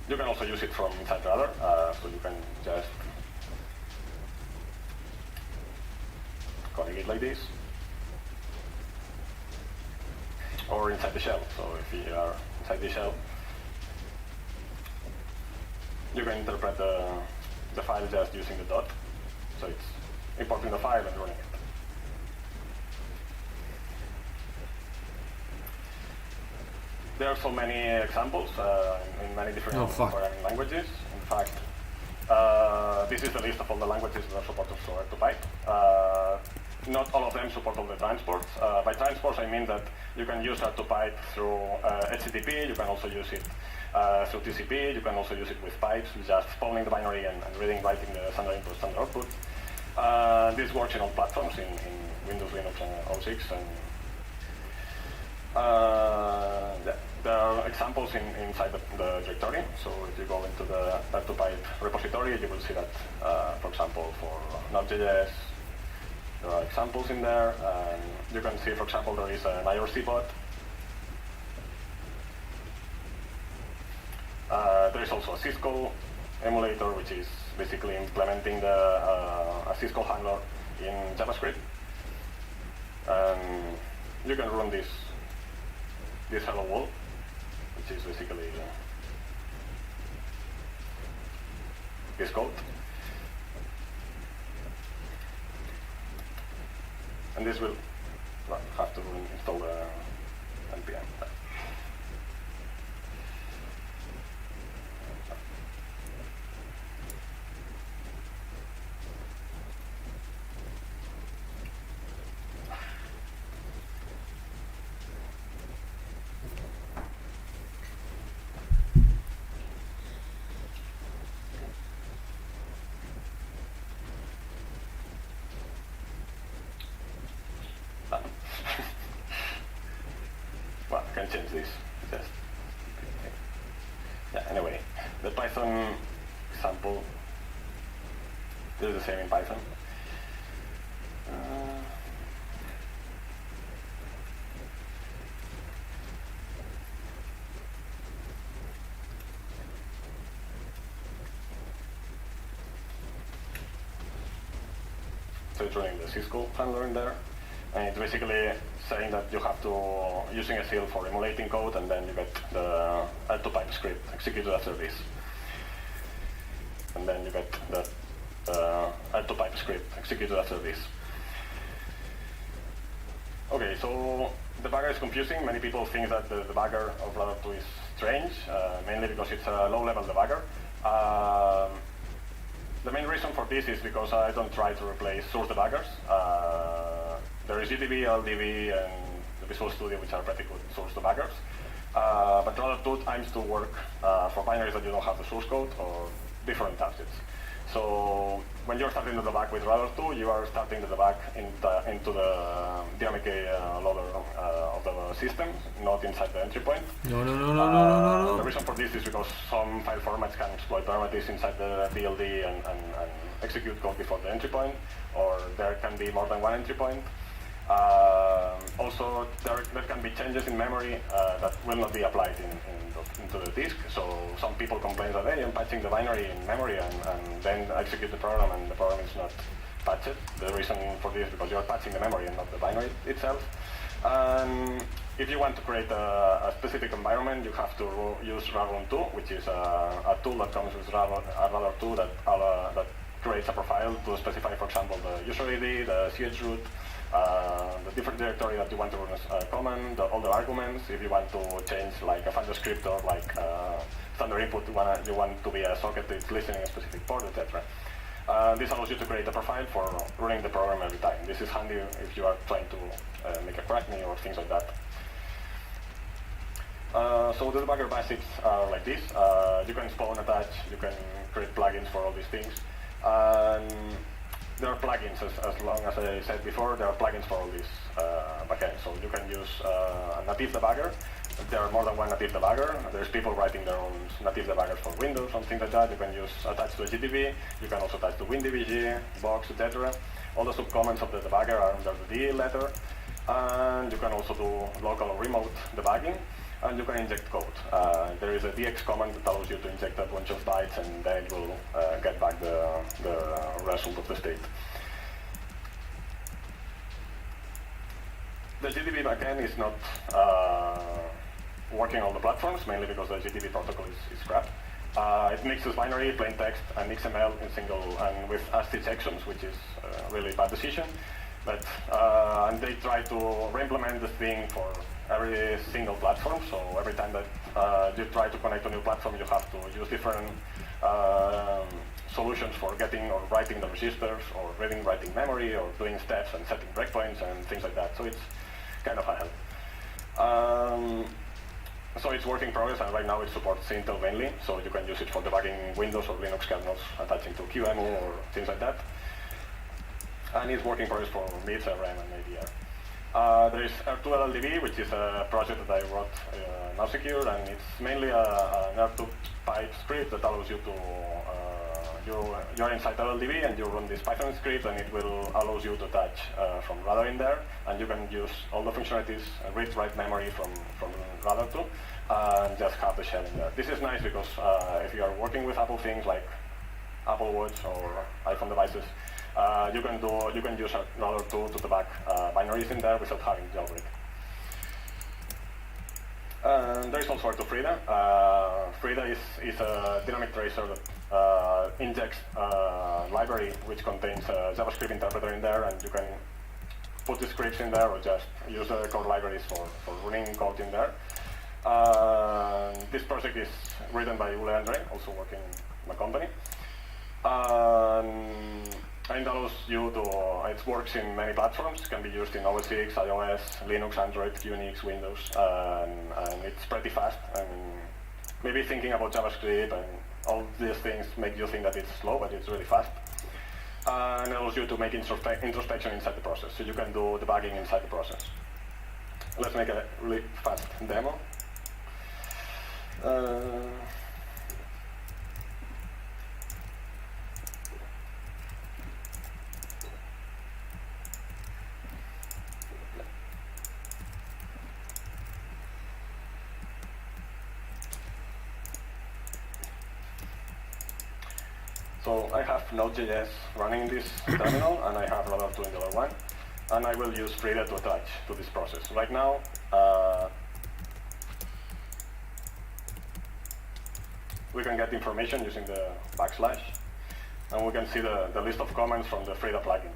C: You can also use it from inside Radar, so you can just configure it like this, or inside the shell. So if you are inside the shell, you can interpret the file just using the dot. So it's importing the file and running it. There are so many examples in many different programming languages. In fact, this is the list of all the languages that are supported for R2Pipe. Not all of them support all the transports. By transports, I mean that you can use R2Pipe through HTTP, you can also use it through TCP, you can also use it with pipes, just spawning the binary and reading, writing the standard input, standard output. This works in all platforms, in Windows, Linux, and OS X. And there are examples inside the directory. So if you go into the R2Pipe repository, you will see that, for example, for Node.js, there are examples in there. And you can see, for example, there is an IRC bot. There is also a Cisco emulator, which is basically implementing a Cisco handler in JavaScript. And you can run this hello world, which is basically this code. And this will have to install the npm. Well, I can change this. Just yeah. Anyway, the Python example is the same in Python. So it's running the Cisco handler in there, and it's basically saying that you have to using a seal for emulating code, and then you get the R2Pipe script executed after this, and then you get the R2Pipe script executed after this. Okay, so debugger is confusing. Many people think that the debugger of Radar 2 is strange, mainly because it's a low-level debugger. The main reason for this is because I don't try to replace source debuggers. There is GDB, LDB, and the Visual Studio, which are pretty good source debuggers. But Radar 2 aims to work for binaries that you don't have the source code or different targets. So when you're starting the debug with Radar 2, you are starting the debug into the dynamic loader of the system, not inside the entry point.
A: No.
C: The reason for this is because some file formats can exploit parameters inside the DLD and execute code before the entry point, or there can be more than one entry point. Also, there can be changes in memory that will not be applied into the disk. So some people complain that, hey, I'm patching the binary in memory and then execute the program and the program is not patched. The reason for this is because you're patching the memory and not the binary itself. If you want to create a specific environment, you have to use Radar2, which is a tool that comes with Radar 2 that creates a profile to specify, for example, the user ID, the chroot, the different directory that you want to run as a command, all the arguments. If you want to change like a file descriptor, like standard input, you want to be a socket that's listening a specific port, etc. This allows you to create a profile for running the program every time. This is handy if you are trying to make a crackme or things like that. So the debugger basics are like this. You can spawn, attach, you can create plugins for all these things. There are plugins, as long as I said before, there are plugins for all these backends. So you can use a native debugger. There are more than one native debugger. There's people writing their own native debuggers for Windows, something like that. You can use attach to a GDB. You can also attach to WinDBG, Box, etc. All the subcommands of the debugger are under the D letter. And you can also do local or remote debugging. And you can inject code. There is a dx command that allows you to inject a bunch of bytes, and then it will get back the result of the state. The GDB backend is not working on the platforms, mainly because the GDB protocol is crap. It mixes binary, plain text, and XML in single and with ASCII checksums, which is a really bad decision. But and they try to re-implement this thing for every single platform. So every time that you try to connect to a new platform, you have to use different solutions for getting or writing the registers, or reading, writing memory, or doing steps and setting breakpoints and things like that. So it's kind of a help. So it's work in progress, and right now it supports Intel mainly, so you can use it for debugging Windows or Linux kernels attaching to QEMU or things like that. And it's work in progress for MIPS, RAM, and ADR. There is R2LLDB, which is a project that I wrote now secure, and it's mainly an R2 pipe script that allows you to you're inside LLDB and you run this Python script, and it will allows you to attach from radare in there, and you can use all the functionalities, read, write memory from radare too, and just have the shell in there. This is nice because if you are working with Apple things like Apple Watch or iPhone devices, you can use radare 2 to debug binaries in there without having jailbreak. There is also R2Frida. Frida is a dynamic tracer that injects a library which contains a JavaScript interpreter in there, and you can put the scripts in there or just use the core libraries for running code in there. This project is written by Ule Andre, also working in my company. And it allows you to, it works in many platforms. It can be used in OS X, iOS, Linux, Android, Unix, Windows, and it's pretty fast. And maybe thinking about JavaScript and all these things make you think that it's slow, but it's really fast. And it allows you to make introspection inside the process, so you can do debugging inside the process. Let's make a really fast demo. So I have Node.js running in this terminal, and I have radare 2 in the other one, and I will use Frida to attach to this process. Right now, we can get information using the \, and we can see the list of comments from the Frida plugin.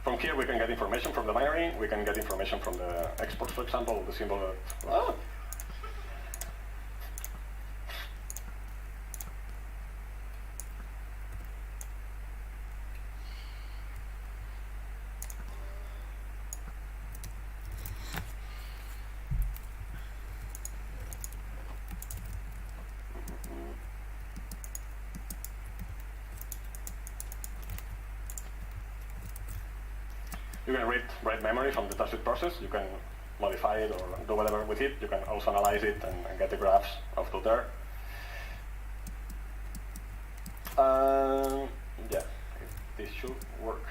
C: From here, we can get information from the binary. We can get information from the exports, for example, the symbol that. You can write memory from the touched process. You can modify it or do whatever with it. You can also analyze it and get the graphs out of there. Yeah, this should work.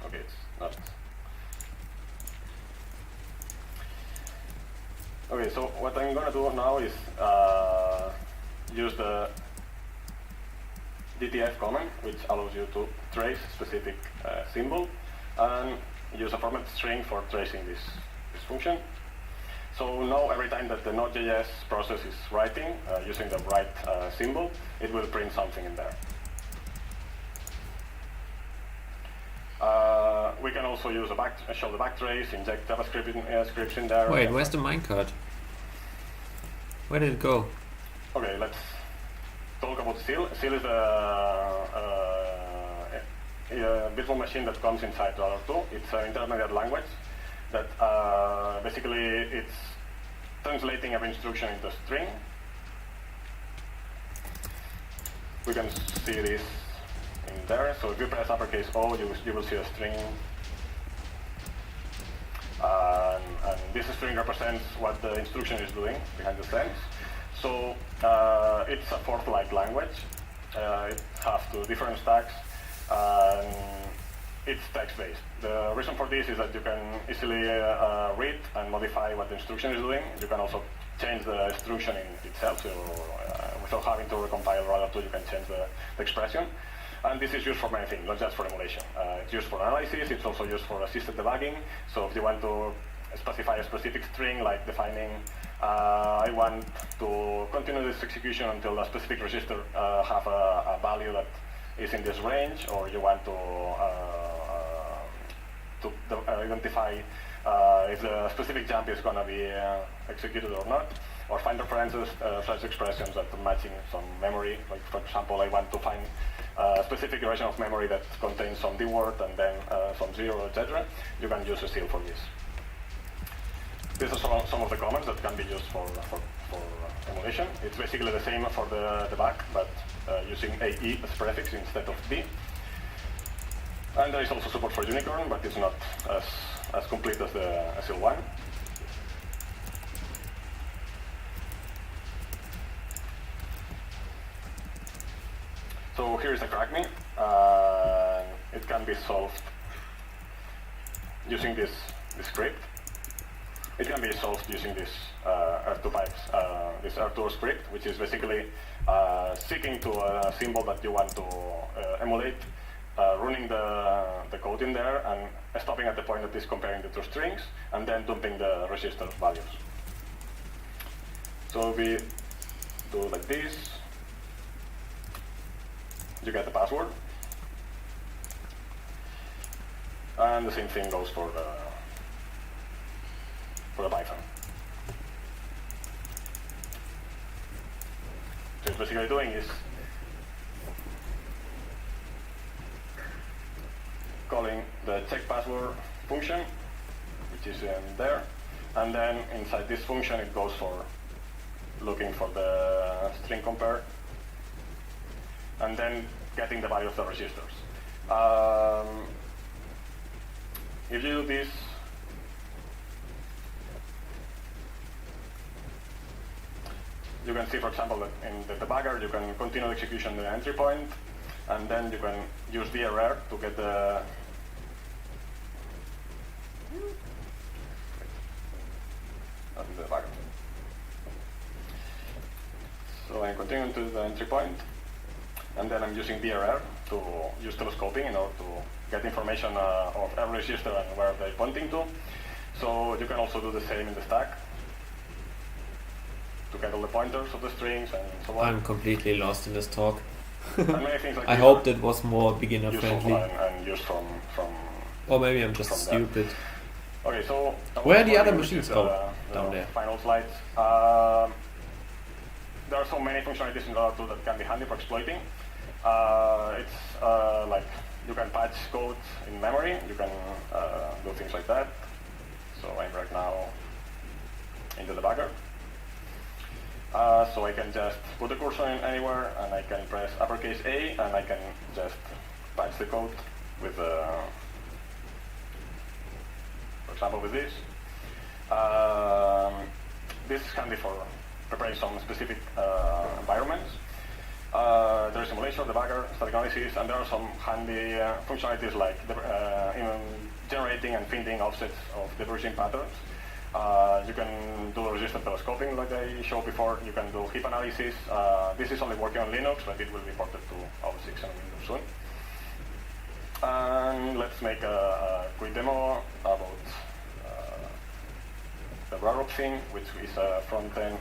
C: Okay, it's not. Okay, so what I'm gonna do now is use the DTF command, which allows you to trace specific symbol, and use a format string for tracing this function. So now every time that the Node.js process is writing, using the write symbol, it will print something in there. We can also use show the backtrace, inject JavaScript scripts in there.
A: Wait, where's the minecart? Where did it go?
C: Okay, let's talk about SIL. SIL is a virtual machine that comes inside radare 2. It's an intermediate language that basically it's translating every instruction into a string. We can see this in there. So if you press uppercase O, you will see a string. And this string represents what the instruction is doing behind the scenes. So it's a forth-like language. It has two different stacks, and it's text-based. The reason for this is that you can easily read and modify what the instruction is doing. You can also change the instruction in itself, so without having to recompile radare 2, you can change the expression. And this is used for many things, not just for emulation. It's used for analysis. It's also used for assisted debugging. So if you want to specify a specific string, like defining, I want to continue this execution until a specific register have a value that is in this range, or you want to identify if the specific jump is going to be executed or not, or find references such expressions that are matching some memory. Like for example, I want to find a specific version of memory that contains some D word and then some zero, etc. You can use a seal for this. These are some of the commands that can be used for emulation. It's basically the same for the back, but using AE as prefix instead of D. And there is also support for Unicorn, but it's not as complete as the SL1. So here is a crackme. It can be solved using this script. It can be solved using this R2 pipes, this R2 script, which is basically seeking to a symbol that you want to emulate, running the code in there and stopping at the point that is comparing the two strings, and then dumping the register values. So we do like this. You get the password. And the same thing goes for the Python. So it's basically doing is calling the check password function, which is in there, and then inside this function it goes for looking for the string compare, and then getting the value of the registers. If you do this, you can see, for example, that in the debugger you can continue the execution at the entry point, and then you can use DRR to get the debugger. So I'm continuing to the entry point, and then I'm using DRR to use telescoping in order to get information of every register and where they're pointing to. So you can also do the same in the stack to get all the pointers of the strings and so on.
A: I'm completely lost in this talk.
C: And many things like
A: I
C: this
A: hope that was more beginner friendly.
C: and used from
A: or maybe I'm just stupid.
C: Okay, so
A: where are the other machines go? Down there.
C: Final slides. There are so many functionalities in Radar 2 that can be handy for exploiting. It's like you can patch code in memory. You can do things like that. So I'm right now in the debugger. So I can just put the cursor in anywhere, and I can press uppercase A, and I can just patch the code with, for example, with this. This is handy for preparing some specific environments. There is simulation, debugger, static analysis, and there are some handy functionalities like generating and finding offsets of diverging patterns. You can do resistant telescoping like I showed before. You can do heap analysis. This is only working on Linux, but it will be ported to OS 6 and Windows soon. And let's make a quick demo about the radar thing, which is a front end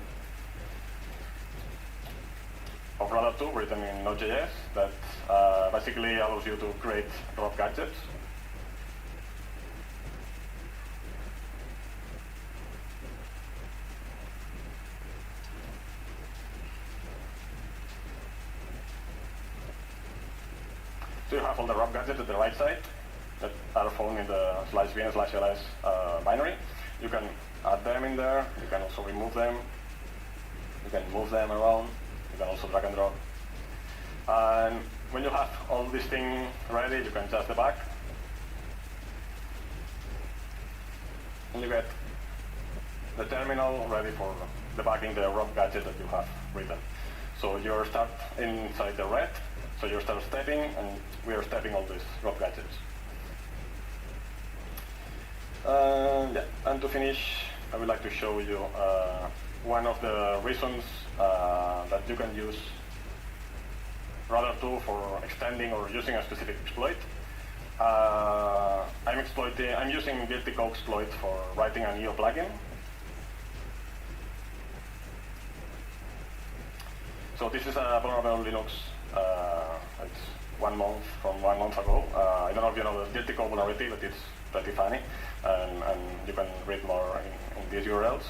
C: of Radar 2 written in Node.js that basically allows you to create rough gadgets. So you have all the rough gadgets at the right side that are found in the /bin/ls binary. You can add them in there. You can also remove them. You can move them around. You can also drag and drop. And when you have all these things ready, you can just debug. And you get the terminal ready for debugging the rough gadget that you have written. So you start inside the red. So you start stepping, and we are stepping all these rough gadgets. Yeah. And to finish, I would like to show you one of the reasons that you can use Radar 2 for extending or using a specific exploit. I'm using Vertigo exploit for writing a Neo plugin. So this is a vulnerable Linux. It's 1 month from 1 month ago. I don't know if you know the Vertigo vulnerability, but it's pretty funny. and you can read more in these URLs.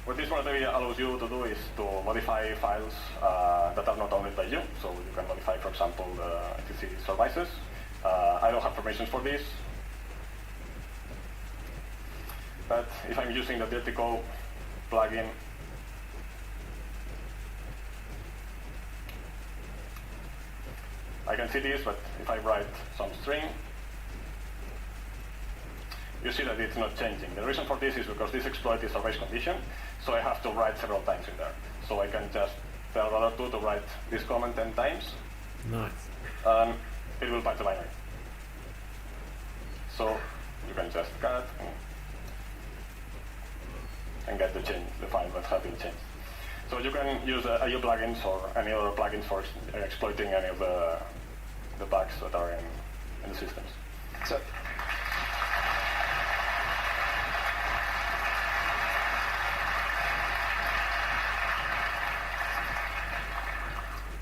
C: What this vulnerability allows you to do is to modify files that are not owned by you. So you can modify, for example, the etc services. I don't have permissions for this, but if I'm using the Dirtico plugin, I can see this, but if I write some string, you see that it's not changing. The reason for this is because this exploit is a race condition, so I have to write several times in there. So I can just tell radare2 to write this comment 10 times.
A: Nice.
C: It will patch the binary. So you can just cut and get the file that has been changed. So you can use IO plugins or any other plugins for exploiting any of the bugs that are in the systems.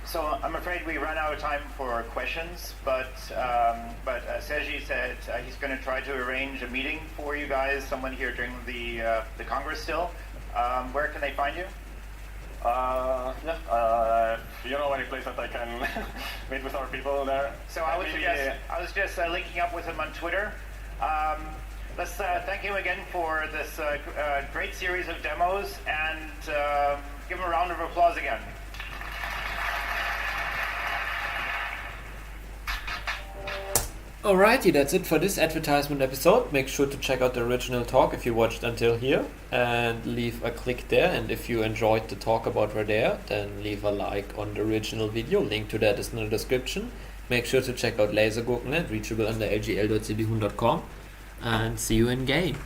B: So I'm afraid we ran out of time for questions, but Sergi said he's going to try to arrange a meeting for you guys, someone here during the Congress still. Where can they find you?
C: You know any place that I can meet with our people there?
B: So I was just linking up with him on Twitter. Let's thank him again for this great series of demos, and give him a round of applause again.
A: Alrighty, that's it for this advertisement episode. Make sure to check out the original talk if you watched until here and leave a click there. And if you enjoyed the talk about radare, then leave a like on the original video. Link to that is in the description. Make sure to check out Lasergurkenland, reachable under lgl.cb1.com, and see you in game.